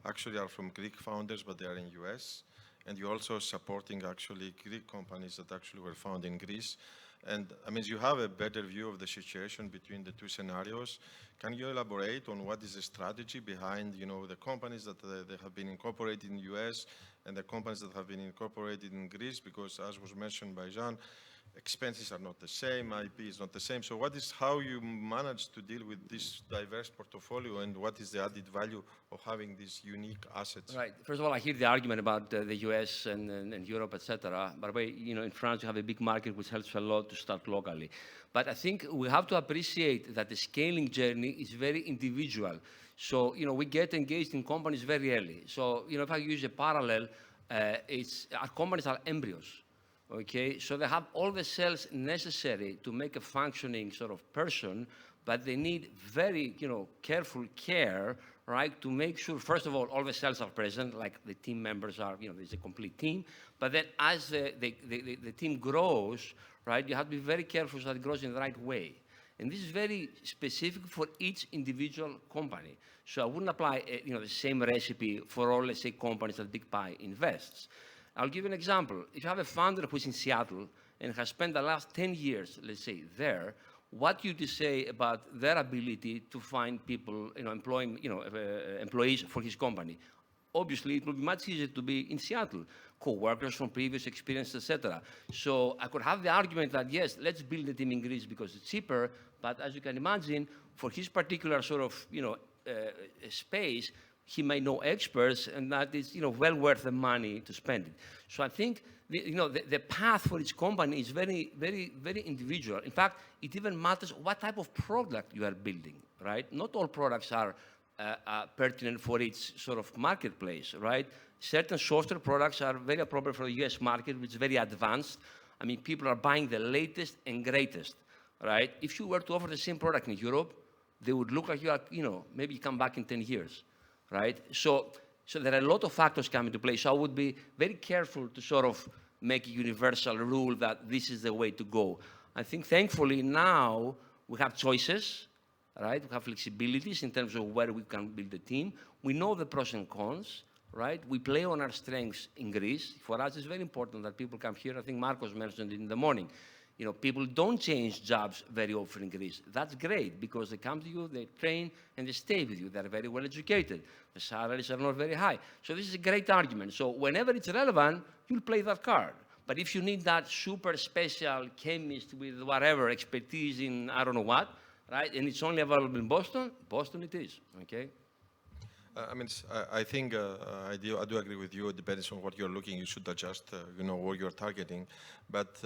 actually are from Greek founders, but they are in US. And you're also supporting actually Greek companies that actually were founded in Greece. And you have a better view of the situation between the two scenarios. Can you elaborate on what is the strategy behind, the companies that they have been incorporated in the US and the companies that have been incorporated in Greece? Because as was mentioned by Jean, expenses are not the same, IP is not the same. So how you manage to deal with this diverse portfolio, and what is the added value of having these unique assets? Right. First of all, I hear the argument about the US and Europe, etc. By the way, in France, you have a big market, which helps a lot to start locally. But I think we have to appreciate that the scaling journey is very individual. So, we get engaged in companies very early. So, if I use a parallel, our companies are embryos. Okay, so they have all the cells necessary to make a functioning sort of person, but they need very, careful care, right, to make sure, first of all the cells are present, like the team members are, there's a complete team. But then as the team grows, right, you have to be very careful so that it grows in the right way. And this is very specific for each individual company. So I wouldn't apply, the same recipe for all, let's say, companies that Big Pie invests. I'll give you an example. If you have a founder who's in Seattle and has spent the last 10 years, let's say, there, what do you say about their ability to find people, employees for his company? Obviously, it will be much easier to be in Seattle, co-workers from previous experience, etc. So I could have the argument that, yes, let's build a team in Greece because it's cheaper, but as you can imagine, for his particular sort of, space, he may know experts, and that is, well worth the money to spend it. So I think, the path for each company is very, very, very individual. In fact, it even matters what type of product you are building, right? Not all products are pertinent for each sort of marketplace, right? Certain software products are very appropriate for the US market, which is very advanced. People are buying the latest and greatest, right? If you were to offer the same product in Europe, they would look like you are, maybe you come back in 10 years. Right? So there are a lot of factors coming into play. So I would be very careful to sort of make a universal rule that this is the way to go. I think, thankfully, now we have choices, right? We have flexibilities in terms of where we can build a team. We know the pros and cons, right? We play on our strengths in Greece. For us, it's very important that people come here. I think Marcos mentioned it in the morning. People don't change jobs very often in Greece. That's great because they come to you, they train, and they stay with you. They're very well educated. The salaries are not very high. So this is a great argument. So whenever it's relevant, you'll play that card. But if you need that super special chemist with whatever expertise in I don't know what, right, and it's only available in Boston, Boston it is, okay? I think I do agree with you. It depends on what you're looking. You should adjust, what you're targeting. But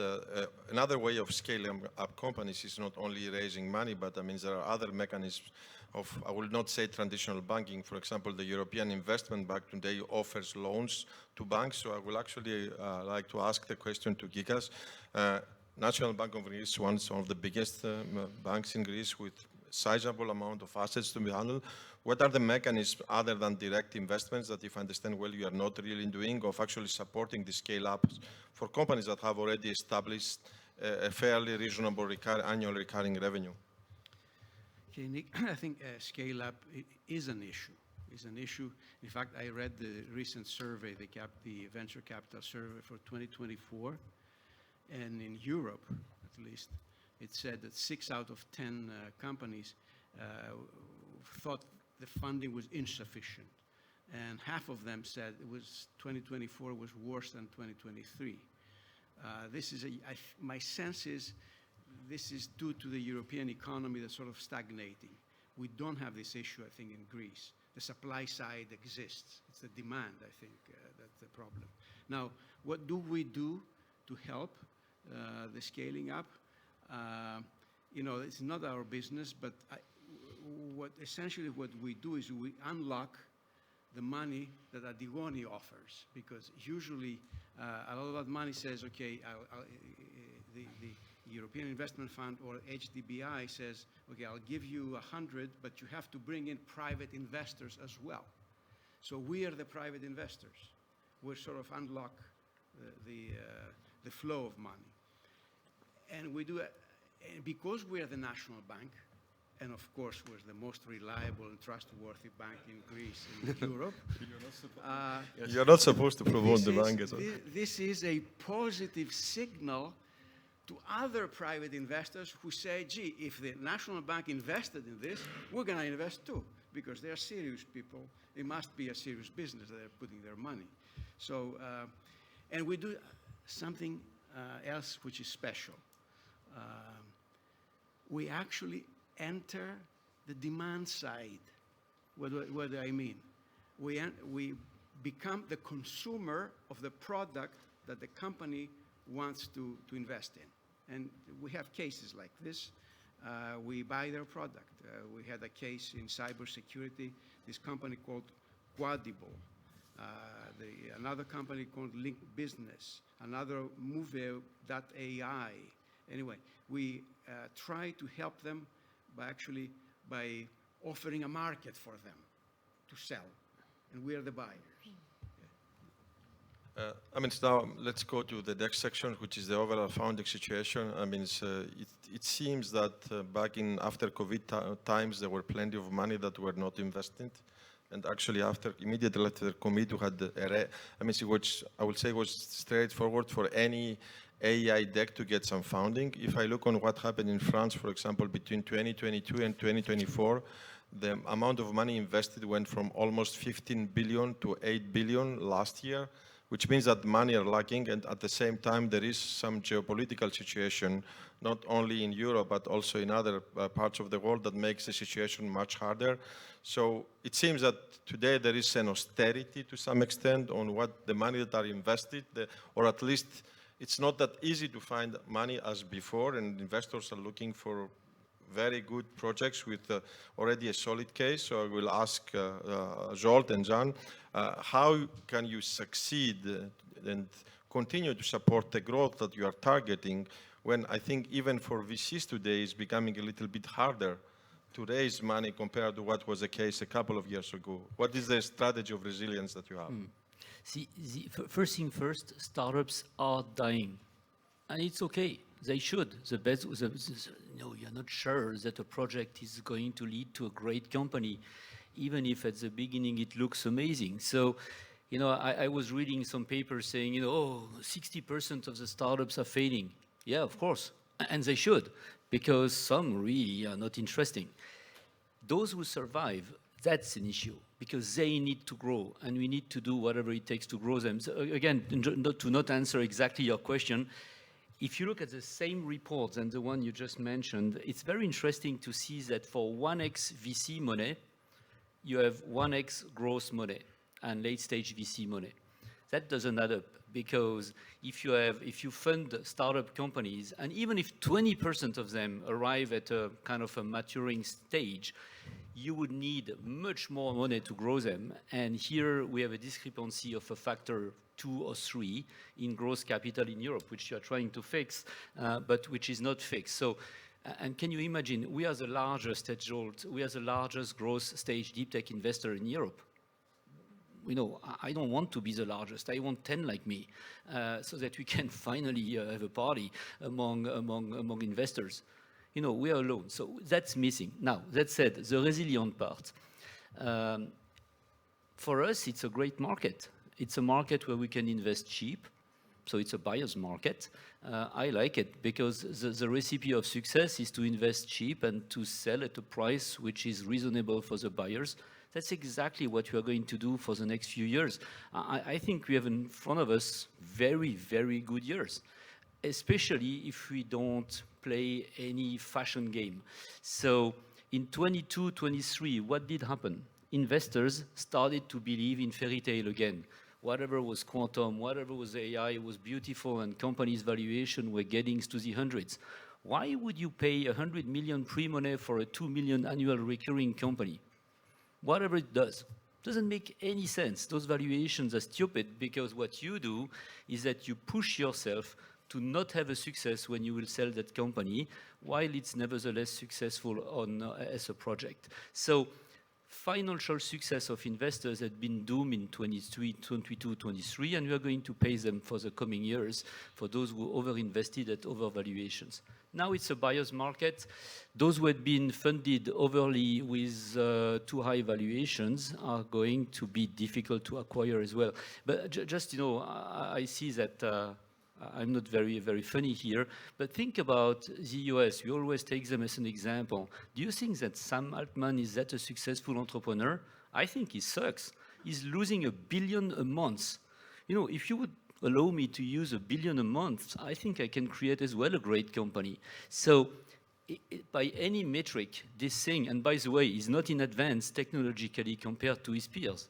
another way of scaling up companies is not only raising money, but there are other mechanisms of, I will not say traditional banking. For example, the European Investment Bank today offers loans to banks. So I will actually like to ask the question to Gikas. National Bank of Greece is one of the biggest banks in Greece with sizable amount of assets to be handled. What are the mechanisms other than direct investments that, if I understand well, you are not really doing, of actually supporting the scale-ups for companies that have already established a fairly reasonable annual recurring revenue? Okay, Nick, I think scale-up is an issue. In fact, I read the recent survey, the venture capital survey for 2024, and in Europe, at least, it said that 6 out of 10 companies thought the funding was insufficient. And half of them said 2024 was worse than 2023. My sense is this is due to the European economy that's sort of stagnating. We don't have this issue, I think, in Greece. The supply side exists. It's the demand, I think, that's the problem. Now, what do we do to help the scaling up? It's not our business, but essentially what we do is we unlock the money that Antigoni offers, because usually a lot of that money says, okay, European Investment Fund or HDBI says, okay, I'll give you 100, but you have to bring in private investors as well. So we are the private investors. We sort of unlock the flow of money. And we do it because we are the national bank, and of course we're the most reliable and trustworthy bank in Greece and Europe. You're not supposed to promote the bank as well. This is a positive signal to other private investors who say, gee, if the national bank invested in this, we're going to invest too, because they are serious people. It must be a serious business that they're putting their money. So, and we do something else which is special. We actually enter the demand side. What do I mean? We become the consumer of the product that the company wants to invest in. And we have cases like this. We buy their product. We had a case in cybersecurity, this company called Quadible, another company called Link Business, another Move.ai. Anyway, we try to help them by offering a market for them to sell, and we are the buyers. I mean, now let's go to the next section, which is the overall funding situation. I mean, it seems that back in after COVID times, there were plenty of money that were not invested. And actually, immediately after COVID, we had, I mean, which I would say was straightforward for any AI deck to get some funding. If I look on what happened in France, for example, between 2022 and 2024, the amount of money invested went from almost 15 billion to 8 billion last year, which means that money are lacking, and at the same time there is some geopolitical situation, not only in Europe but also in other parts of the world, that makes the situation much harder. So it seems that today there is an austerity to some extent on what the money that are invested, or at least it's not that easy to find money as before, and investors are looking for very good projects with already a solid case. So I will ask Jolt and Jan, how can you succeed and continue to support the growth that you are targeting when I think even for VCs today it's becoming a little bit harder to raise money compared to what was the case a couple of years ago? What is the strategy of resilience that you have? See, first thing first, startups are dying, and it's okay. They should. You're not sure that a project is going to lead to a great company, even if at the beginning it looks amazing. So, I was reading some papers saying, 60% of the startups are failing. Yeah, of course, and they should, because some really are not interesting. Those who survive, that's an issue, because they need to grow, and we need to do whatever it takes to grow them. So again, to not answer exactly your question, if you look at the same reports and the one you just mentioned, it's very interesting to see that for 1x VC money, you have 1x gross money and late-stage VC money. That doesn't add up, because if you fund startup companies, and even if 20% of them arrive at a kind of a maturing stage, you would need much more money to grow them. And here we have a discrepancy of a factor 2 or 3 in gross capital in Europe, which you are trying to fix, but which is not fixed. So, and can you imagine, we are the largest at Jolt, we are the largest growth stage deep tech investor in Europe. I don't want to be the largest. I want 10 like me, so that we can finally have a party among investors. We are alone, so that's missing. Now, that said, the resilient part. For us, it's a great market. It's a market where we can invest cheap, so it's a buyer's market. I like it, because the recipe of success is to invest cheap and to sell at a price which is reasonable for the buyers. That's exactly what we are going to do for the next few years. I think we have in front of us very, very good years, especially if we don't play any fashion game. So in 22, 23, what did happen? Investors started to believe in fairy tale again. Whatever was quantum, whatever was AI was beautiful, and companies' valuation were getting to the hundreds. Why would you pay 100 million pre-money for a 2 million annual recurring company? Whatever it doesn't make any sense. Those valuations are stupid, because what you do is that you push yourself to not have a success when you will sell that company, while it's nevertheless successful as a project. So financial success of investors had been doomed in 22, 23, and we are going to pay them for the coming years for those who overinvested at overvaluations. Now it's a buyer's market. Those who had been funded overly with too high valuations are going to be difficult to acquire as well. But just, I see that I'm not very, very funny here, but think about the US. We always take them as an example. Do you think that Sam Altman is that a successful entrepreneur? I think he sucks. He's losing $1 billion a month. If you would allow me to use $1 billion a month, I think I can create as well a great company. So by any metric, this thing, and by the way, is not in advance technologically compared to his peers.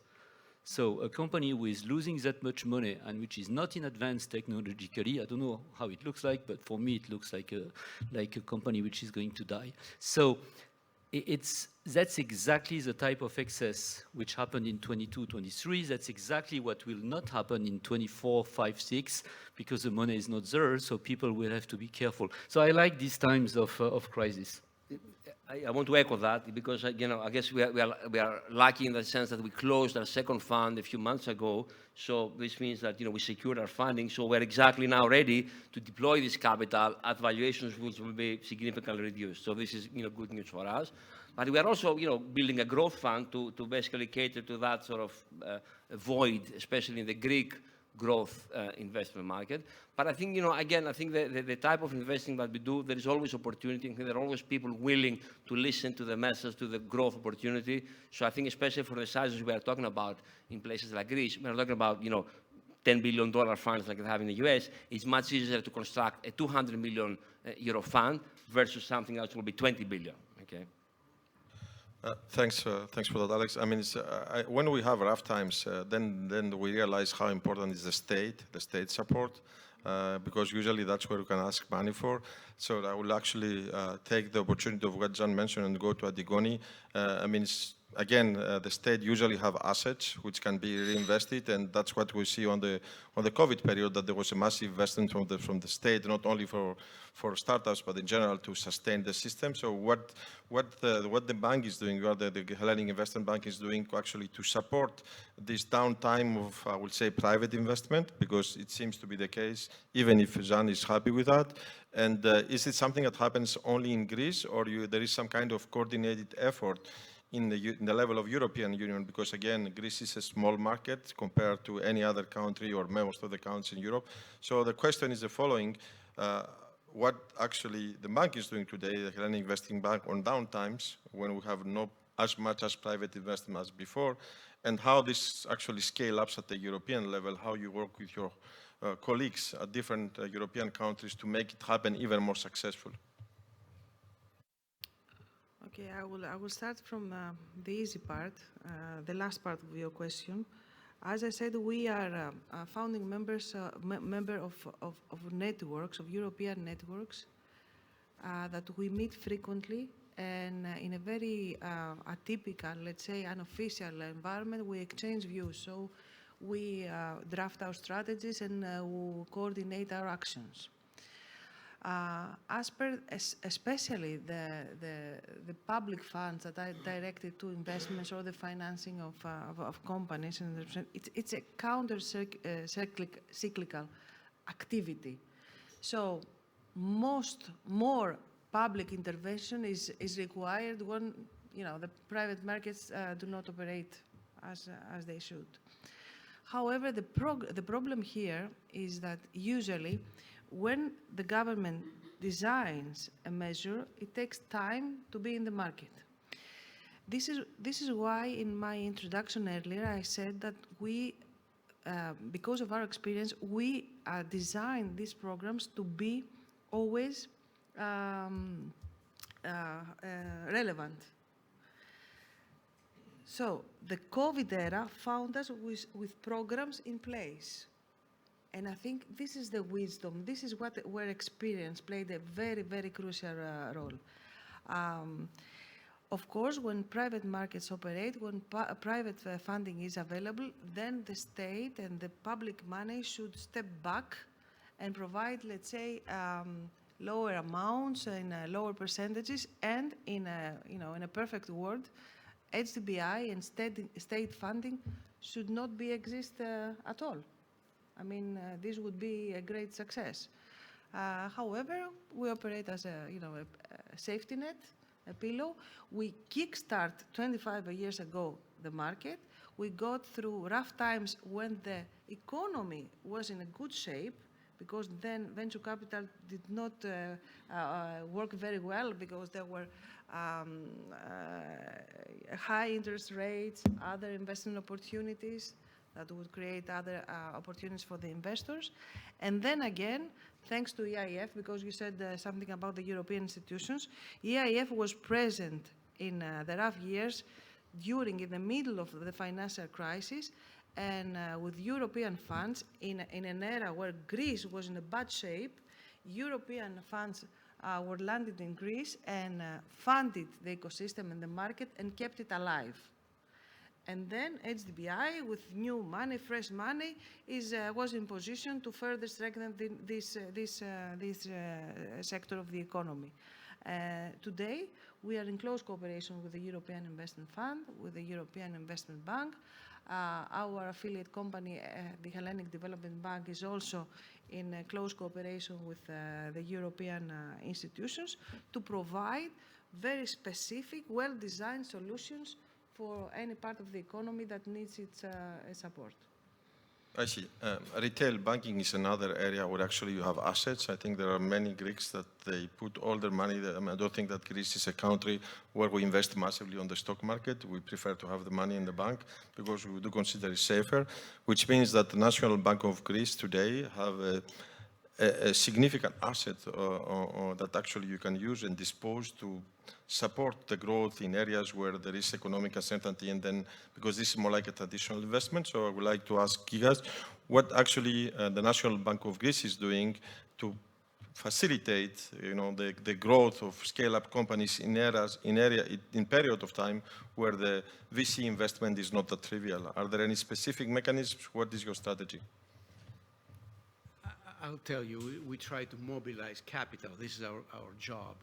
So a company who is losing that much money and which is not in advance technologically, I don't know how it looks like, but for me it looks like a company which is going to die. So that's exactly the type of excess which happened in 22, 23. That's exactly what will not happen in 24, 5, 6, because the money is not there, so people will have to be careful. So I like these times of crisis. I want to echo that because, I guess we are lucky in the sense that we closed our second fund a few months ago. So this means that, we secured our funding. So we're exactly now ready to deploy this capital at valuations which will be significantly reduced. So this is, good news for us. But we are also, building a growth fund to basically cater to that sort of void, especially in the Greek growth investment market. But I think, again, I think the type of investing that we do, there is always opportunity. I think there are always people willing to listen to the message, to the growth opportunity. So I think especially for the sizes we are talking about in places like Greece, we are talking about, $10 billion funds like they have in the US. It's much easier to construct a 200 million euro fund versus something else will be 20 billion, okay? Thanks for that, Alex. I mean, when we have rough times, then we realize how important is the state support, because usually that's where we can ask money for. So I will actually take the opportunity of what John mentioned and go to Antigoni. I mean, again, the state usually have assets which can be reinvested, and that's what we see on the COVID period, that there was a massive investment from the state, not only for startups, but in general to sustain the system. So what the bank is doing, what the Hellenic Investment Bank is doing actually to support this downtime of, I would say, private investment, because it seems to be the case, even if Jean is happy with that. And is it something that happens only in Greece, or there is some kind of coordinated effort in the level of European Union? Because again, Greece is a small market compared to any other country or most of the countries in Europe. So the question is the following: what actually the bank is doing today, the Hellenic Investing Bank, on downtimes when we have not as much as private investment as before, and how this actually scale up at the European level, how you work with your colleagues at different European countries to make it happen even more successful. Okay, I will start from the easy part, the last part of your question. As I said, we are founding member of networks, of European networks, that we meet frequently, and in a very atypical, let's say, unofficial environment, we exchange views. So we draft our strategies and we coordinate our actions. Especially the public funds that are directed to investments or the financing of companies, and it's a counter-cyclical activity. So more public intervention is required when the private markets do not operate as they should. However, the problem here is that usually, when the government designs a measure, it takes time to be in the market. This is why in my introduction earlier I said that we, because of our experience, we design these programs to be always relevant. So the COVID era found us with programs in place. And I think this is the wisdom. This is where experience played a very, very crucial role. Of course, when private markets operate, when private funding is available, then the state and the public money should step back and provide, let's say, lower amounts and lower percentages, and in a perfect world, HDBI and state funding should not exist at all. I mean, this would be a great success. However, we operate as a safety net, a pillow. We kickstart 25 years ago the market. We got through rough times when the economy was in a good shape, because then venture capital did not work very well, because there were high interest rates, other investment opportunities that would create other opportunities for the investors. And then again, thanks to EIF, because you said something about the European institutions, EIF was present in the rough years in the middle of the financial crisis, and with European funds in an era where Greece was in a bad shape. European funds were landed in Greece and funded the ecosystem and the market and kept it alive. And then HDBI, with new money, fresh money, was in position to further strengthen this sector of the economy. Today, we are in close cooperation with the European Investment Fund, with the European Investment Bank. Our affiliate company, the Hellenic Development Bank, is also in close cooperation with the European institutions to provide very specific, well-designed solutions for any part of the economy that needs its support. I see. Retail banking is another area where actually you have assets. I think there are many Greeks that they put all their money there. I mean, I don't think that Greece is a country where we invest massively on the stock market. We prefer to have the money in the bank because we do consider it safer, which means that the National Bank of Greece today have a significant asset that actually you can use and dispose to support the growth in areas where there is economic uncertainty, and then, because this is more like a traditional investment, so I would like to ask Gikas what actually the National Bank of Greece is doing to facilitate, the growth of scale-up companies in period of time where the VC investment is not that trivial. Are there any specific mechanisms? What is your strategy? I'll tell you, we try to mobilize capital. This is our job.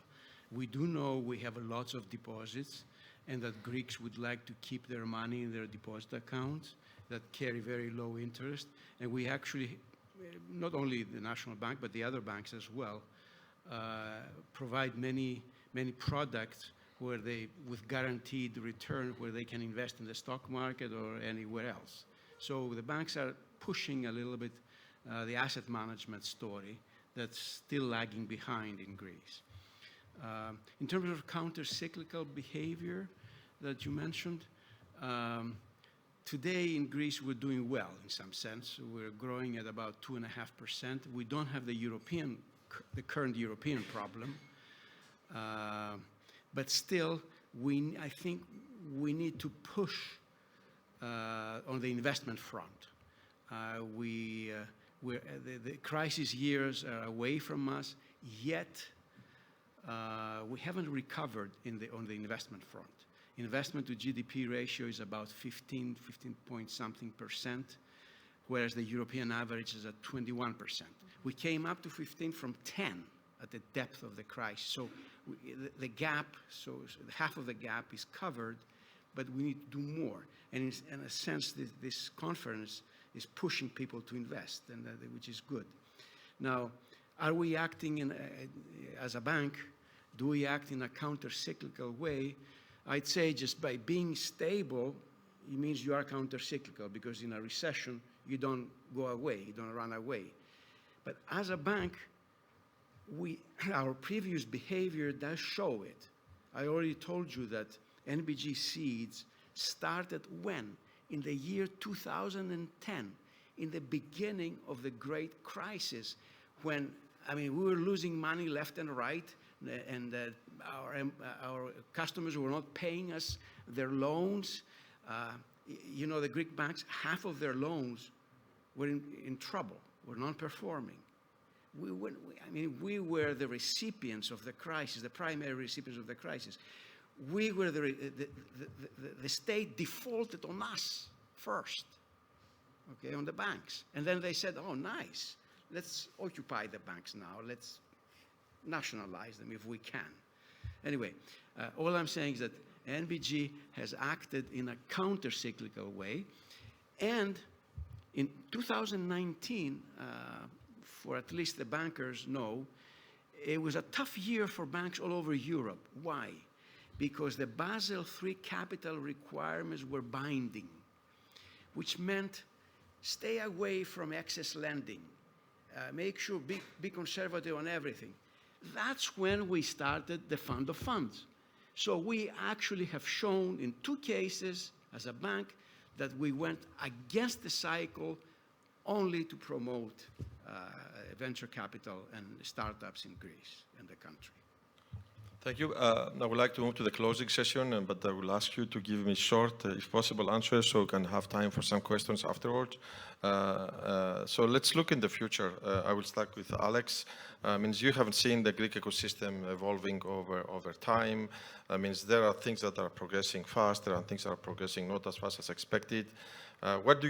We do know we have lots of deposits, and that Greeks would like to keep their money in their deposit accounts that carry very low interest. And we actually, not only the National Bank, but the other banks as well, provide many products where with guaranteed return, where they can invest in the stock market or anywhere else. So the banks are pushing a little bit the asset management story that's still lagging behind in Greece. In terms of counter-cyclical behavior that you mentioned, today in Greece we're doing well in some sense. We're growing at about 2.5%. We don't have the current European problem, but still, I think we need to push on the investment front. The crisis years are away from us, yet we haven't recovered on the investment front. Investment to GDP ratio is about 15 point something %, whereas the European average is at 21%. We came up to 15 from 10 at the depth of the crisis. So the gap, half of the gap is covered, but we need to do more. And in a sense, this conference is pushing people to invest, and which is good. Now, are we acting as a bank? Do we act in a counter-cyclical way? I'd say just by being stable, it means you are counter-cyclical, because in a recession, you don't go away, you don't run away. But as a bank, our previous behavior does show it. I already told you that NBG Seeds started when? In the year 2010, in the beginning of the great crisis, when, we were losing money left and right, and our customers were not paying us their loans. The Greek banks, half of their loans were in trouble, were non-performing. We were the recipients of the crisis, the primary recipients of the crisis. We were the state defaulted on us first, okay, on the banks. And then they said, oh, nice, let's occupy the banks now. Let's nationalize them if we can. Anyway, all I'm saying is that NBG has acted in a counter-cyclical way, and in 2019, for at least the bankers know, it was a tough year for banks all over Europe. Why? Because the Basel III capital requirements were binding, which meant stay away from excess lending. Make sure, be conservative on everything. That's when we started the fund of funds. So we actually have shown in 2 cases as a bank that we went against the cycle only to promote venture capital and startups in Greece and the country. Thank you. I would like to move to the closing session, but I will ask you to give me short, if possible, answers so we can have time for some questions afterwards. So let's look in the future. I will start with Alex. Means you haven't seen the Greek ecosystem evolving over time. Means there are things that are progressing fast, there are things that are progressing not as fast as expected. What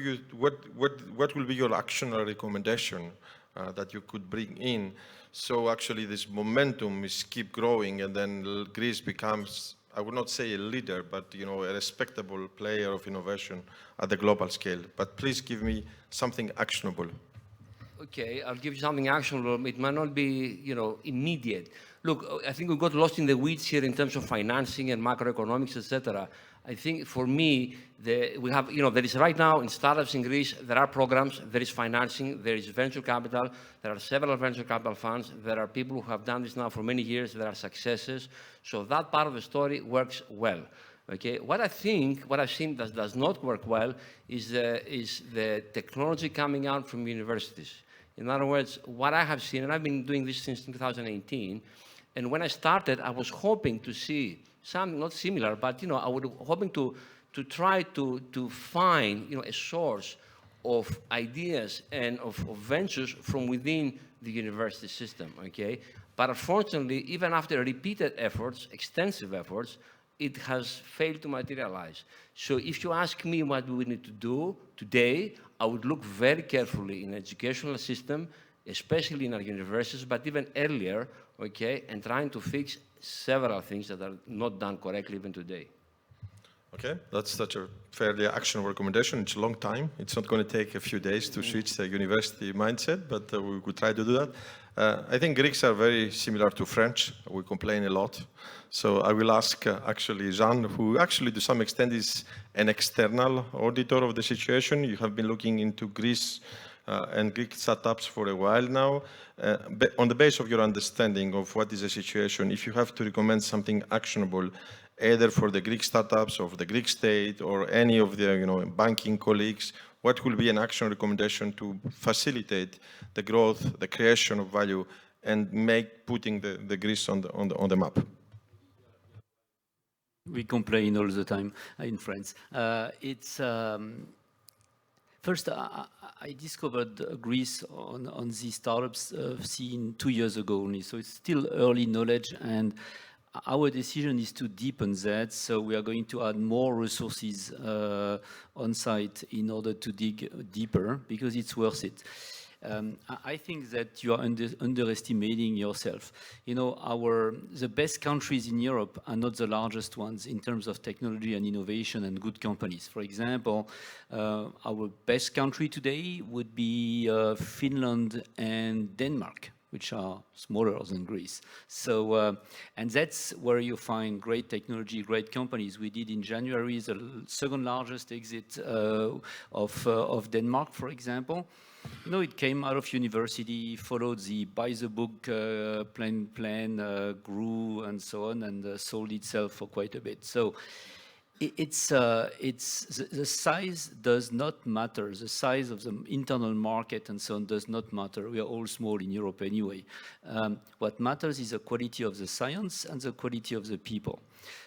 will be your action or recommendation that you could bring in so actually this momentum is keep growing and then Greece becomes, I would not say a leader, but a respectable player of innovation at the global scale. But please give me something actionable. Okay, I'll give you something actionable. It might not be, immediate. Look, I think we got lost in the weeds here in terms of financing and macroeconomics, etc. I think for me, we have, there is right now in startups in Greece, there are programs, there is financing, there is venture capital, there are several venture capital funds, there are people who have done this now for many years, there are successes. So that part of the story works well. Okay, what I've seen that does not work well is the technology coming out from universities. In other words, what I have seen, and I've been doing this since 2018, and when I started, I was hoping to see something not similar, but I was hoping to try to find a source of ideas and of ventures from within the university system. Okay, but unfortunately, even after repeated efforts, extensive efforts, it has failed to materialize. So if you ask me what we need to do today, I would look very carefully in the educational system, especially in our universities, but even earlier, okay, and trying to fix several things that are not done correctly even today. Okay, that's such a fairly actionable recommendation. It's a long time. It's not going to take a few days to switch the university mindset, but we could try to do that. I think Greeks are very similar to French. We complain a lot. So I will ask actually Jean, who actually to some extent is an external auditor of the situation. You have been looking into Greece and Greek startups for a while now. On the basis of your understanding of what is the situation, if you have to recommend something actionable, either for the Greek startups or the Greek state or any of the banking colleagues, what will be an action recommendation to facilitate the growth, the creation of value, and putting the Greece on the map? We complain all the time in France. First, I discovered Greece on the startups scene 2 years ago only, so it's still early knowledge, and our decision is to deepen that, so we are going to add more resources on site in order to dig deeper, because it's worth it. I think that you are underestimating yourself. The best countries in Europe are not the largest ones in terms of technology and innovation and good companies. For example, our best country today would be Finland and Denmark, which are smaller than Greece. So, and that's where you find great technology, great companies. We did in January the second largest exit of Denmark, for example. It came out of university, followed the by the book plan, grew and so on, and sold itself for quite a bit. So the size does not matter. The size of the internal market and so on does not matter. We are all small in Europe anyway. What matters is the quality of the science and the quality of the people.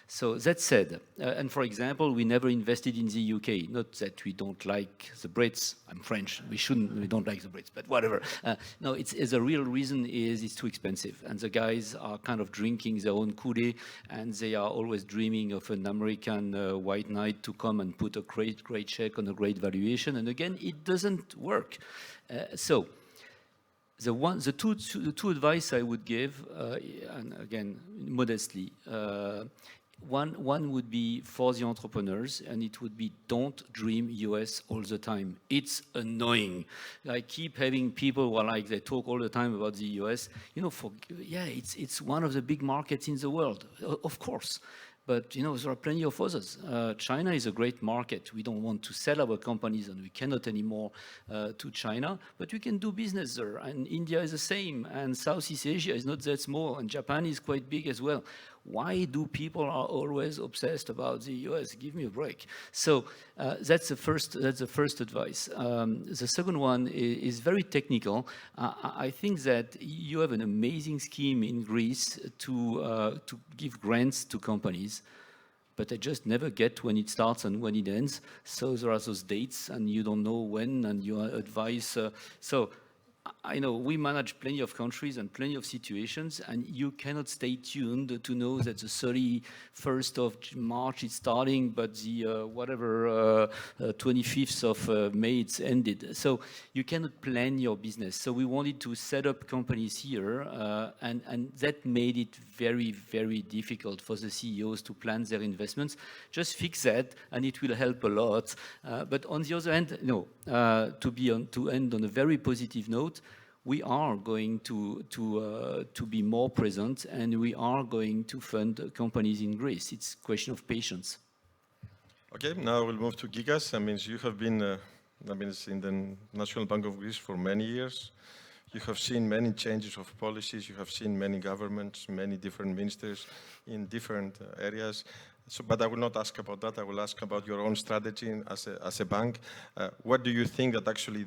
So that said, and for example, we never invested in the UK. Not that we don't like the Brits. I'm French. We don't like the Brits, but whatever. No, the real reason is it's too expensive. And the guys are kind of drinking their own Kool-Aid, and they are always dreaming of an American white knight to come and put a great check on a great valuation. And again, it doesn't work. So The two advice I would give, and again, modestly, one would be for the entrepreneurs, and it would be don't dream US all the time. It's annoying. I keep having people who are like, they talk all the time about the US. You know, it's one of the big markets in the world, of course. But, you know, there are plenty of others. China is a great market. We don't want to sell our companies, and we cannot anymore to China, but we can do business there. And India is the same, and Southeast Asia is not that small, and Japan is quite big as well. Why do people are always obsessed about the US? Give me a break. So that's the first advice. The second one is very technical. I think that you have an amazing scheme in Greece to give grants to companies, but I just never get when it starts and when it ends. So there are those dates, and you don't know when, and your advice. So I know we manage plenty of countries and plenty of situations, and you cannot stay tuned to know that the 31st of March is starting, but the 25th of May it's ended. So you cannot plan your business. So we wanted to set up companies here, and that made it very, very difficult for the CEOs to plan their investments. Just fix that, and it will help a lot. But on the other hand, no, to end on a very positive note, we are going to be more present, and we are going to fund companies in Greece. It's a question of patience. Okay, now we'll move to Gikas. I mean, you have been in the National Bank of Greece for many years. You have seen many changes of policies. You have seen many governments, many different ministers in different areas. So, but I will not ask about that. I will ask about your own strategy as a bank. What do you think that actually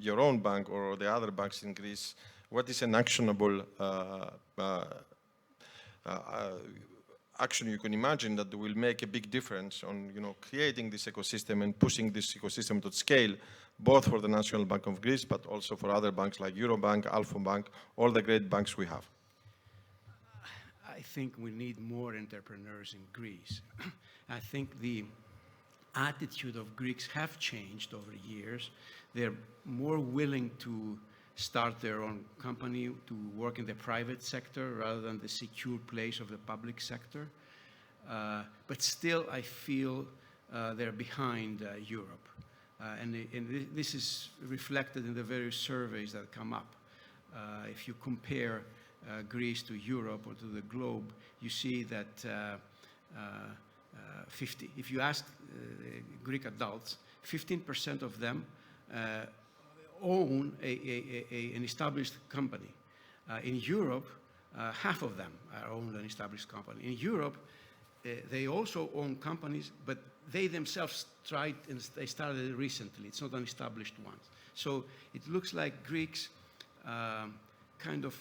your own bank or the other banks in Greece, what is an actionable action you can imagine that will make a big difference on, you know, creating this ecosystem and pushing this ecosystem to scale, both for the National Bank of Greece, but also for other banks like Eurobank, Alpha Bank, all the great banks we have? I think we need more entrepreneurs in Greece. I think the attitude of Greeks have changed over years. They're more willing to start their own company, to work in the private sector rather than the secure place of the public sector. But still, I feel they're behind Europe. And this is reflected in the various surveys that come up. If you compare Greece to Europe or to the globe, you see that if you ask Greek adults, 15% of them own an established company. In Europe, half of them own an established company. In Europe, they also own companies, but they themselves tried and they started recently. It's not an established one. So it looks like Greeks kind of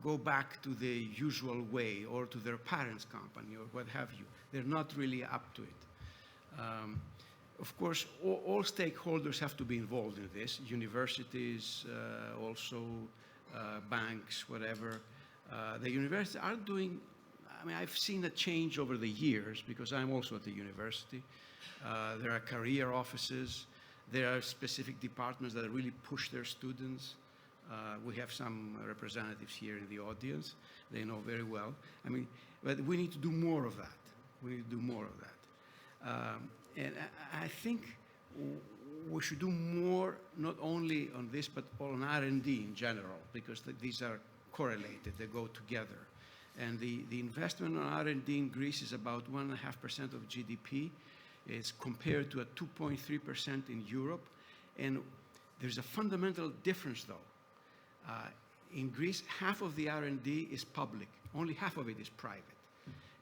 go back to the usual way or to their parents' company or what have you. They're not really up to it. Of course, all stakeholders have to be involved in this. Universities, also banks, whatever. The universities are doing, I mean, I've seen a change over the years because I'm also at the university. There are career offices. There are specific departments that really push their students. We have some representatives here in the audience. They know very well. I mean, but we need to do more of that. We need to do more of that. And I think we should do more, not only on this, but on R&D in general, because these are correlated. They go together. And the investment on R&D in Greece is about 1.5% of GDP. It's compared to a 2.3% in Europe. And there's a fundamental difference, though. In Greece, half of the R&D is public. Only half of it is private.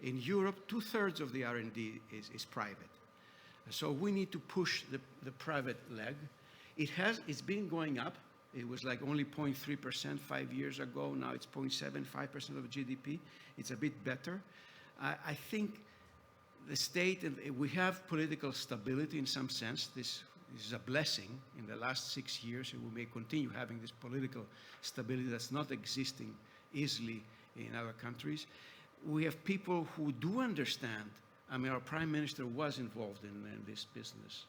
In Europe, 2/3 of the R&D is private. So we need to push the private leg. It's been going up. It was like only 0.3% 5 years ago. Now it's 0.75% of GDP. It's a bit better. I think the state, we have political stability in some sense. This is a blessing in the last 6 years, and we may continue having this political stability that's not existing easily in other countries. We have people who do understand. I mean, our prime minister was involved in this business.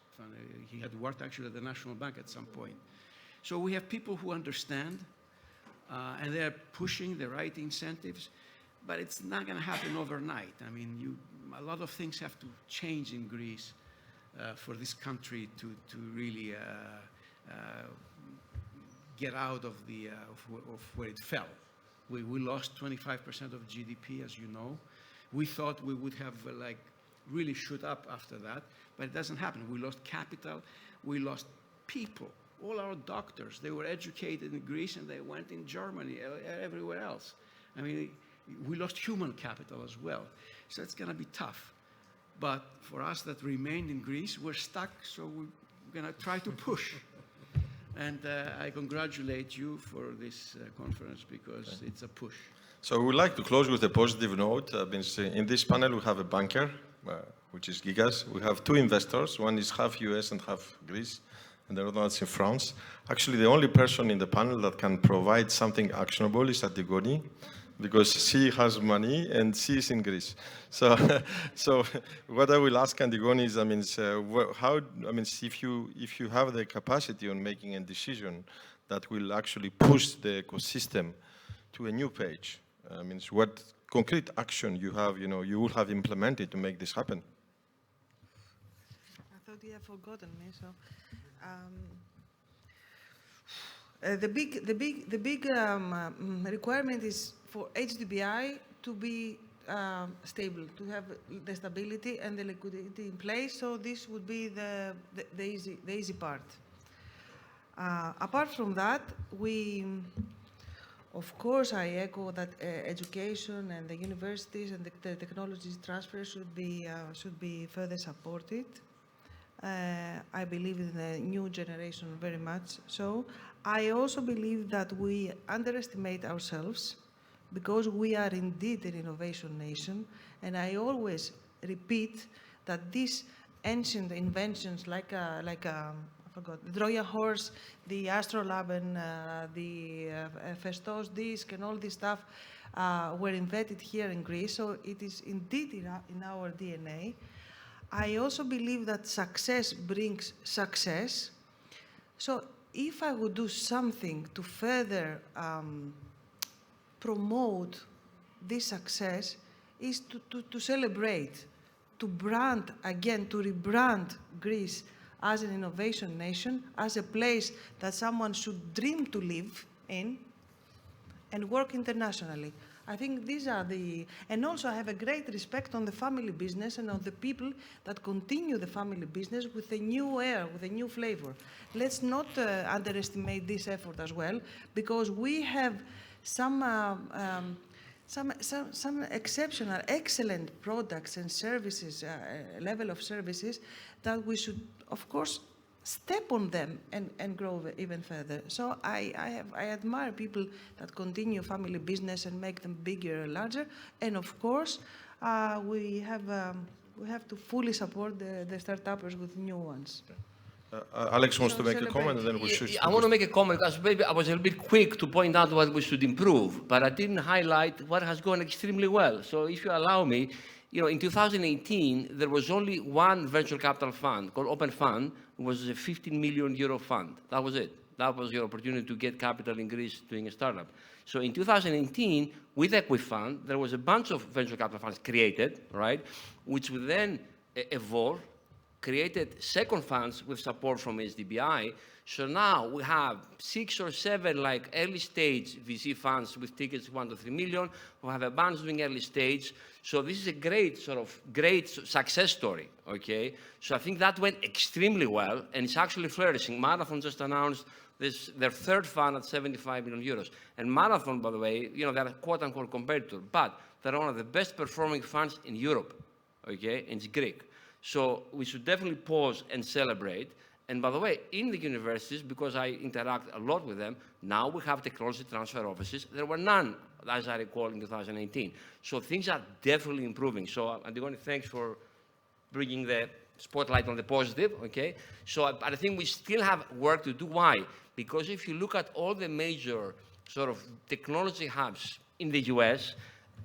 He had worked actually at the National Bank at some point. So we have people who understand, and they're pushing the right incentives, but it's not going to happen overnight. I mean, a lot of things have to change in Greece for this country to really get out of where it fell. We lost 25% of GDP, as you know. We thought we would have really shoot up after that, but it doesn't happen. We lost capital, we lost people. All our doctors, they were educated in Greece and they went in Germany, everywhere else. I mean, we lost human capital as well. So it's going to be tough. But for us that remained in Greece, we're stuck, so we're going to try to push. And I congratulate you for this conference because it's a push. So we would like to close with a positive note. In this panel, we have a banker, which is Gikas. We have two investors. One is half US and half Greece, and the other one is in France. Actually, the only person in the panel that can provide something actionable is Antigoni, because she has money and she is in Greece. So, so what I will ask Antigoni is, if you have the capacity on making a decision that will actually push the ecosystem to a new page, what concrete action you have, you will have implemented to make this happen? I thought you had forgotten me. So, the big requirement is for HDBI to be stable, to have the stability and the liquidity in place. So this would be the easy part. Apart from that, of course, I echo that education and the universities and the technology transfer should be further supported. I believe in the new generation very much so. I also believe that we underestimate ourselves because we are indeed an innovation nation. And I always repeat that these ancient inventions like I forgot, the Trojan horse, the astrolabe and the Festos disc and all this stuff were invented here in Greece. So it is indeed in our DNA. I also believe that success brings success. So if I would do something to further promote this success is to celebrate, to brand again, to rebrand Greece as an innovation nation, as a place that someone should dream to live in and work internationally. I think these are and also I have a great respect on the family business and on the people that continue the family business with a new air, with a new flavor. Let's not underestimate this effort as well, because we have some exceptional, excellent products and services, level of services that we should, of course, step on them and grow even further. So I admire people that continue family business and make them bigger and larger. And of course, we have to fully support the startups with new ones. Alex wants to make a comment, and then we should. I want to make a comment because maybe I was a little bit quick to point out what we should improve, but I didn't highlight what has gone extremely well. So if you allow me, in 2018, there was only one venture capital fund called Open Fund. It was a 15 million euro fund. That was it. That was your opportunity to get capital in Greece doing a startup. So in 2018, with Equifund, there was a bunch of venture capital funds created, right, which would then evolve, created second funds with support from HDBI. So now we have 6 or 7 early stage VC funds with tickets 1 to 3 million. We have a bunch doing early stage. So this is a great success story, okay? So I think that went extremely well, and it's actually flourishing. Marathon just announced their third fund at 75 million euros. And Marathon, by the way, they're a quote-unquote competitor, but they're one of the best performing funds in Europe, okay? And it's Greek. So we should definitely pause and celebrate. And by the way, in the universities, because I interact a lot with them, now we have technology transfer offices. There were none, as I recall, in 2018. So things are definitely improving. So Antigoni, thanks for bringing the spotlight on the positive, okay? So I think we still have work to do. Why? Because if you look at all the major technology hubs in the US,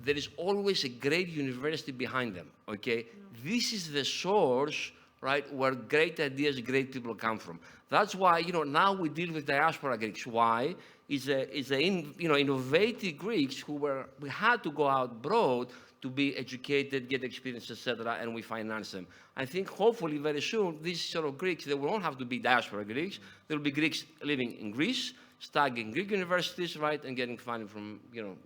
there is always a great university behind them, okay? This is the source right? Where great ideas, great people come from. That's why, now we deal with diaspora Greeks. Why? Is innovative Greeks we had to go out abroad to be educated, get experience, etc., and we finance them. I think hopefully very soon, these sort of Greeks, they won't have to be diaspora Greeks. There will be Greeks living in Greece, studying Greek universities, right, and getting funding from,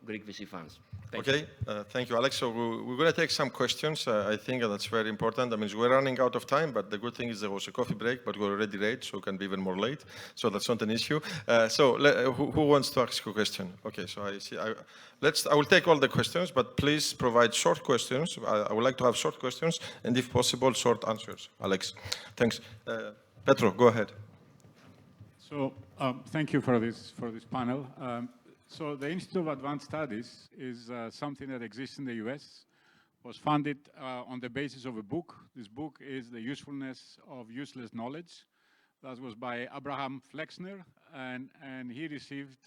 Greek VC funds. Thank you, Alex. So we're going to take some questions. I think that's very important. I mean, we're running out of time, but the good thing is there was a coffee break, but we're already late, so we can be even more late. So that's not an issue. Who wants to ask a question? Okay, so I see. I will take all the questions, but please provide short questions. I would like to have short questions, and if possible, short answers. Alex, thanks. Petro, go ahead. So thank you for this panel. So the Institute of Advanced Studies is something that exists in the US, was funded on the basis of a book. This book is The Usefulness of Useless Knowledge. That was by Abraham Flexner, and he received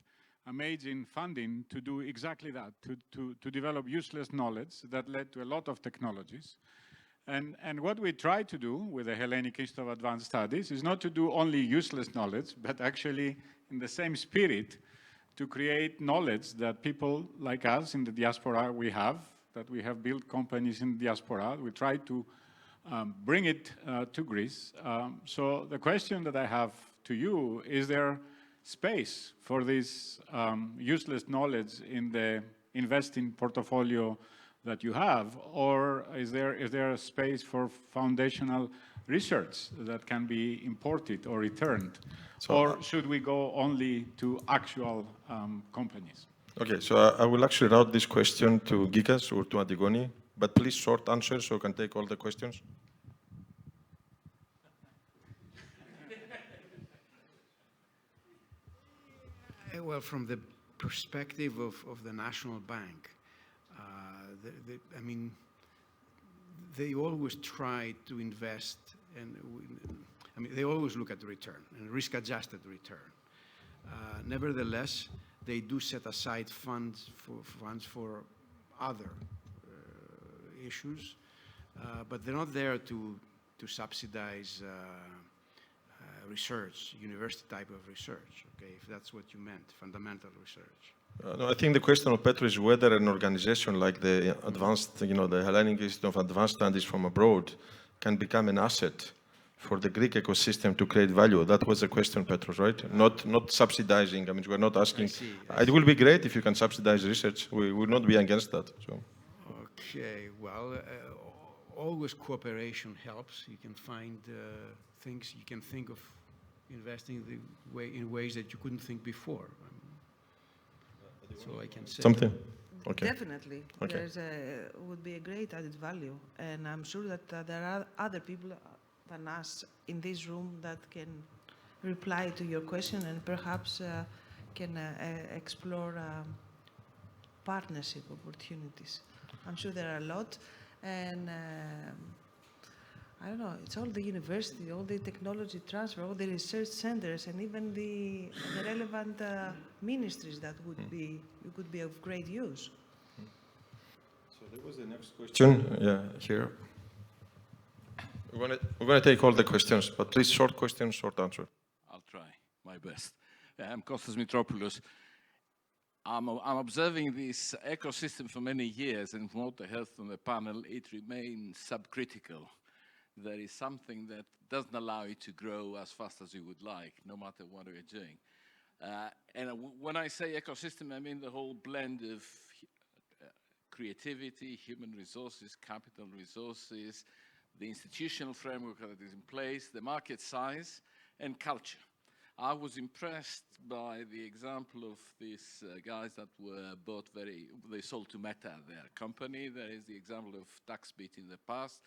amazing funding to do exactly that, to develop useless knowledge that led to a lot of technologies. And what we try to do with the Hellenic Institute of Advanced Studies is not to do only useless knowledge, but actually in the same spirit to create knowledge that people like us in the diaspora we have built companies in the diaspora. We try to bring it to Greece. So the question that I have to you, is there space for this useless knowledge in the investing portfolio that you have, or is there a space for foundational research that can be imported or returned? Or should we go only to actual companies? Okay, so I will actually route this question to Gikas or to Antigoni, but please short answers so we can take all the questions. Well, from the perspective of the National Bank, I mean, they always try to invest, and I mean, they always look at the return and risk-adjusted return. Nevertheless, they do set aside funds for other issues, but they're not there to subsidize research, university type of research, okay, if that's what you meant, fundamental research. No, I think the question of Petro is whether an organization like the advanced, the Hellenic Institute of Advanced Studies from abroad can become an asset for the Greek ecosystem to create value. That was the question, Petros, right? Not subsidizing. I mean, we're not asking. I see. It will be great if you can subsidize research. We will not be against that. So. Okay, well, always cooperation helps. You can find things, you can think of investing in ways that you couldn't think before. That's all I can say. Something? Okay. Definitely. Okay. Would be a great added value. And I'm sure that there are other people than us in this room that can reply to your question and perhaps can explore partnership opportunities. I'm sure there are a lot. And I don't know, it's all the university, all the technology transfer, all the research centers, and even the relevant ministries that could be of great use. So there was the next question. Yeah, here. We're going to take all the questions, but please short questions, short answer. I'll try my best. I'm Kostas Mitropoulos. I'm observing this ecosystem for many years, and from what I heard from the panel, it remains subcritical. There is something that doesn't allow you to grow as fast as you would like, no matter what you're doing. And when I say ecosystem, I mean the whole blend of creativity, human resources, capital resources, the institutional framework that is in place, the market size, and culture. I was impressed by the example of these guys that were they sold to Meta, their company. There is the example of TaxBit in the past,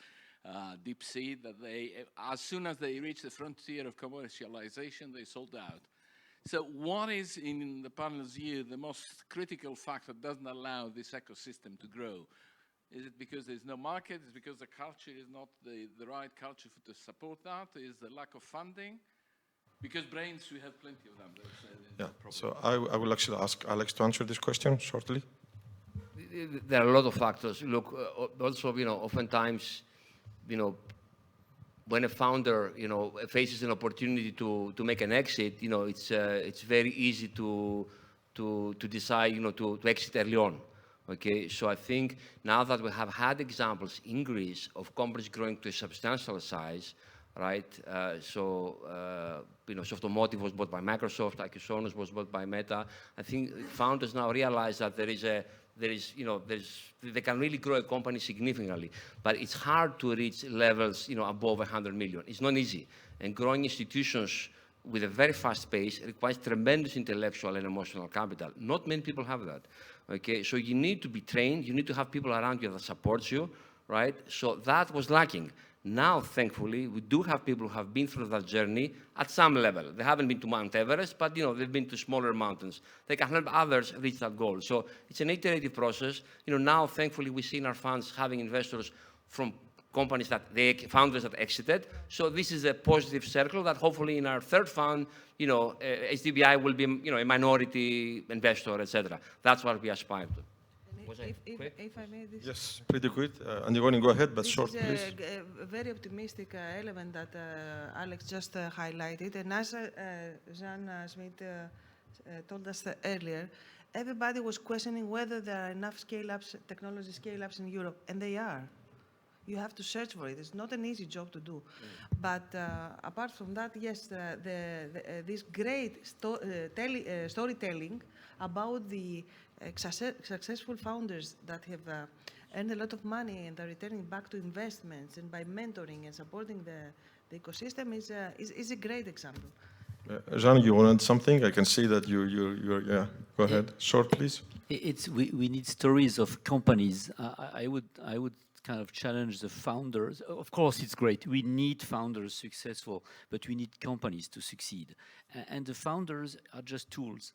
DeepSea, that as soon as they reached the frontier of commercialization, they sold out. So what is, in the panel's view, the most critical factor that doesn't allow this ecosystem to grow? Is it because there's no market? Is it because the culture is not the right culture to support that? Is the lack of funding? Because brains, we have plenty of them. Yeah, so I will actually ask Alex to answer this question shortly. There are a lot of factors. Look, also, oftentimes, when a founder, faces an opportunity to make an exit, it's very easy to decide, to exit early on. Okay, so I think now that we have had examples in Greece of companies growing to a substantial size, right? Softomotive was bought by Microsoft, Akisonos was bought by Meta. I think founders now realize that they can really grow a company significantly, but it's hard to reach levels, above 100 million. It's not easy, and growing institutions with a very fast pace requires tremendous intellectual and emotional capital. Not many people have that. Okay, so you need to be trained. You need to have people around you that support you, right? So that was lacking. Now, thankfully, we do have people who have been through that journey at some level. They haven't been to Mount Everest, but they've been to smaller mountains. They can help others reach that goal. So it's an iterative process. Now, thankfully, we see in our funds having investors from companies founders that exited. So this is a positive circle that hopefully in our third fund, HDBI will be, a minority investor, etc. That's what we aspire to. If I may, this Yes, pretty quick. Antigoni, go ahead, but short, is please. a very optimistic element that Alex just highlighted. And as Jean Schmitt told us earlier, everybody was questioning whether there are enough scale-ups, technology scale-ups in Europe, and they are. You have to search for it. It's not an easy job to do. But apart from that, yes, this great storytelling about the successful founders that have earned a lot of money and are returning back to investments, and by mentoring and supporting the ecosystem is a great example. Jean, you wanted something? I can see that you're yeah. Go ahead. Short, please. We need stories of companies. I would kind of challenge the founders. Of course, it's great. We need founders successful, but we need companies to succeed. And the founders are just tools.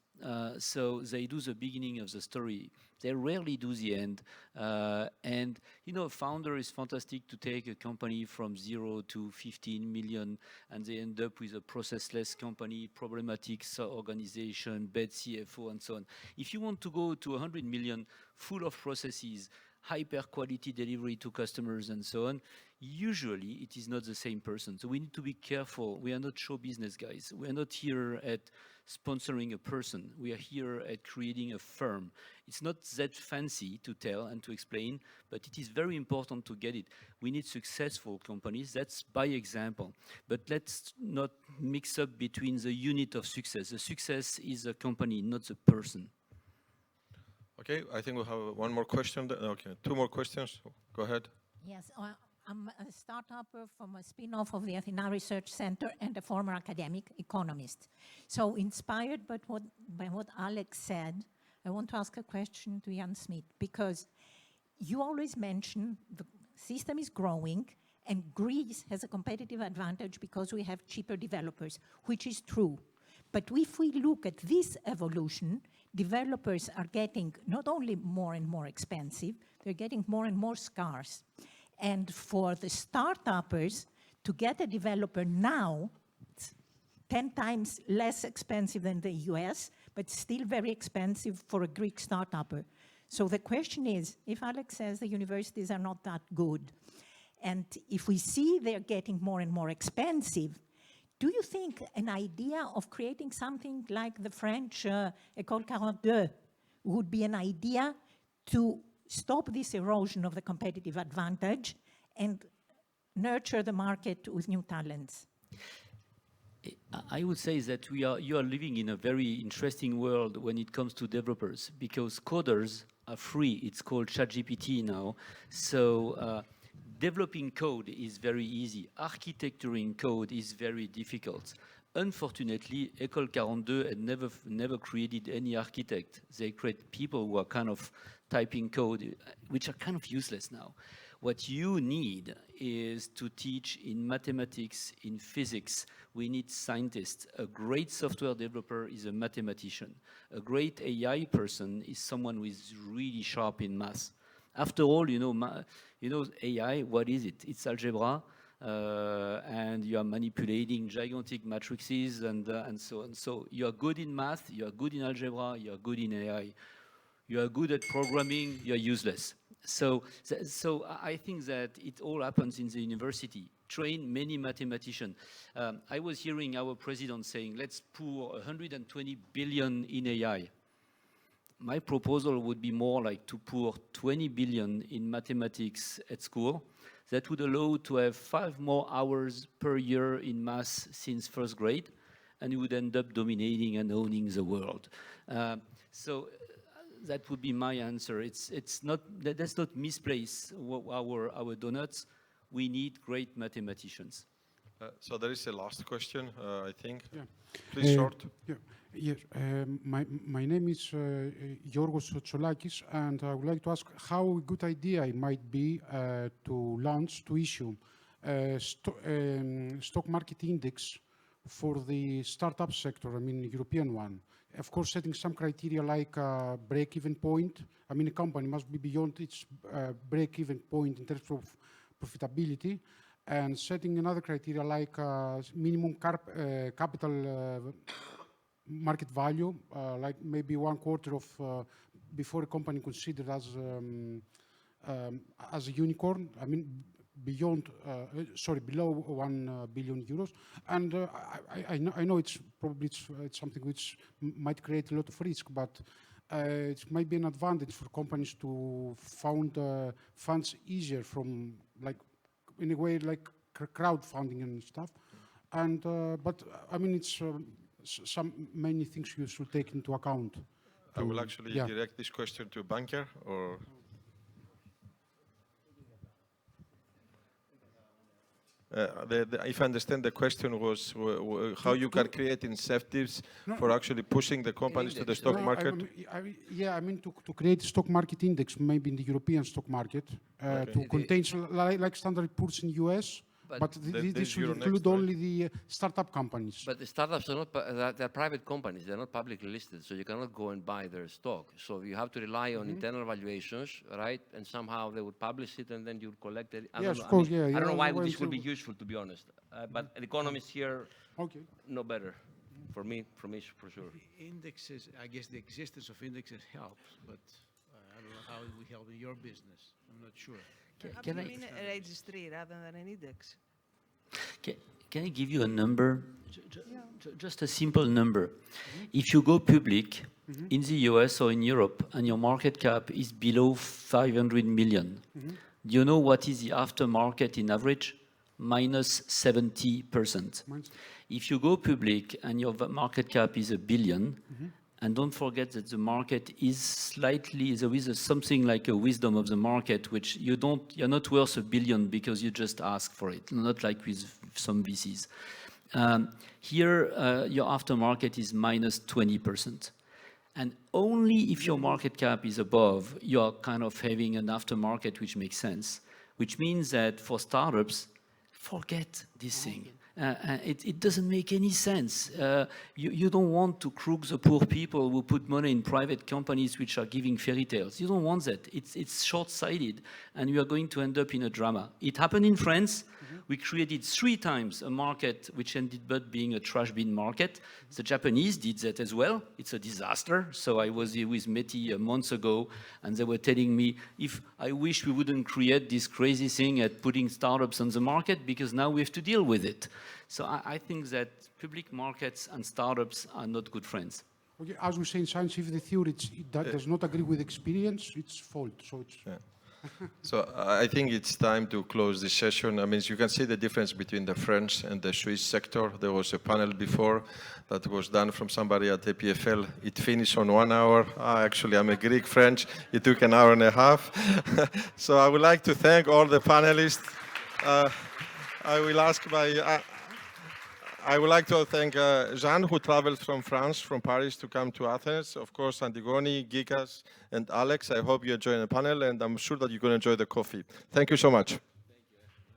So they do the beginning of the story. They rarely do the end. And, a founder is fantastic to take a company from 0 to 15 million, and they end up with a processless company, problematic organization, bad CFO, and so on. If you want to go to 100 million, full of processes, hyper quality delivery to customers and so on, usually it is not the same person. So we need to be careful. We are not show business guys. We are not here at sponsoring a person. We are here at creating a firm. It's not that fancy to tell and to explain, but it is very important to get it. We need successful companies. That's by example. But let's not mix up between the unit of success. The success is a company, not the person. Okay, I think we'll have one more question. Okay, two more questions. Go ahead. Yes, I'm a startup from a spin-off of the Athena Research Center and a former academic economist. So inspired by what Alex said, I want to ask a question to Jan Schmitt, because you always mention the system is growing and Greece has a competitive advantage because we have cheaper developers, which is true. But if we look at this evolution, developers are getting not only more and more expensive, they're getting more and more scarce. And for the start-uppers, to get a developer now, it's 10 times less expensive than the US, but still very expensive for a Greek start-upper. So the question is, if Alex says the universities are not that good, and if we see they're getting more and more expensive, do you think an idea of creating something like the French École 42 would be an idea to stop this erosion of the competitive advantage and nurture the market with new talents? I would say that you are living in a very interesting world when it comes to developers, because coders are free. It's called ChatGPT now. So developing code is very easy. Architecturing code is very difficult. Unfortunately, École 42 had never created any architect. They create people who are kind of typing code, which are kind of useless now. What you need is to teach in mathematics, in physics. We need scientists. A great software developer is a mathematician. A great AI person is someone who is really sharp in math. After all, AI, what is it? It's algebra, and you are manipulating gigantic matrices and so on. So you are good in math, you are good in algebra, you are good in AI. You are good at programming, you are useless. So I think that it all happens in the university. train many mathematicians. I was hearing our president saying, let's pour 120 billion in AI. My proposal would be more like to pour 20 billion in mathematics at school. That would allow to have 5 more hours per year in maths since first grade, and you would end up dominating and owning the world. So that would be my answer. It's not, let's not misplace our donuts. We need great mathematicians. So there is a last question, I think. Yeah. Please, short. Yeah. Yes. My name is Giorgos Tsolakis, and I would like to ask how a good idea it might be to issue a stock market index for the startup sector, I mean, European one. Of course, setting some criteria like break-even point. I mean, a company must be beyond its break-even point in terms of profitability, and setting another criteria like minimum capital market value, like maybe 1/4 of before a company considered as a unicorn. I mean, beyond, below 1 billion euros. And I know it's probably it's something which might create a lot of risk, but it might be an advantage for companies to find funds easier from, like, in a way, like crowdfunding and stuff. And but I mean, it's many things you should take into account. I will actually direct this question to a banker, or. If I understand, the question was how you can create incentives for actually pushing the companies to the stock market. I mean to create a stock market index, maybe in the European stock market, to contain like Standard & Poor's in US. But this will include only the startup companies. But the startups are not, they're private companies. They're not publicly listed, so you cannot go and buy their stock. So you have to rely on internal valuations, right? And somehow they would publish it, and then you would collect it. Yes, of course, I don't know why this would be useful, to be honest. But economists here know better. For me, for sure. Indexes, I guess the existence of indexes helps, but I don't know how it will help in your business. I'm not sure. Can I mean a registry rather than an index? Can I give you a number? Just a simple number. If you go public in the US or in Europe and your market cap is below 500 million, do you know what is the aftermarket in average? Minus 70%. If you go public and your market cap is $1 billion, and don't forget that the market is slightly, there is something like a wisdom of the market, which you're not worth $1 billion because you just ask for it, not like with some VCs. Here, your aftermarket is minus 20%. And only if your market cap is above, you're kind of having an aftermarket which makes sense, which means that for startups, forget this thing. It doesn't make any sense. You don't want to crook the poor people who put money in private companies which are giving fairy tales. You don't want that. It's short-sighted, and we are going to end up in a drama. It happened in France. We created 3 times a market which ended up being a trash bin market. The Japanese did that as well. It's a disaster. So I was here with Meti months ago, and they were telling me, if I wish we wouldn't create this crazy thing at putting startups on the market, because now we have to deal with it. So I think that public markets and startups are not good friends. Okay, as we say in science, if the theory does not agree with experience, it's fault. So it's. Yeah. So I think it's time to close this session. I mean, you can see the difference between the French and the Swiss sector. There was a panel before that was done from somebody at the PFL. It finished on 1 hour. Actually, I'm a Greek French. It took an hour and a half. So I would like to thank all the panelists. I would like to thank Jean, who traveled from France, from Paris, to come to Athens. Of course, Antigoni, Gikas, and Alex. I hope you enjoy the panel, and I'm sure that you're going to enjoy the coffee. Thank you so much.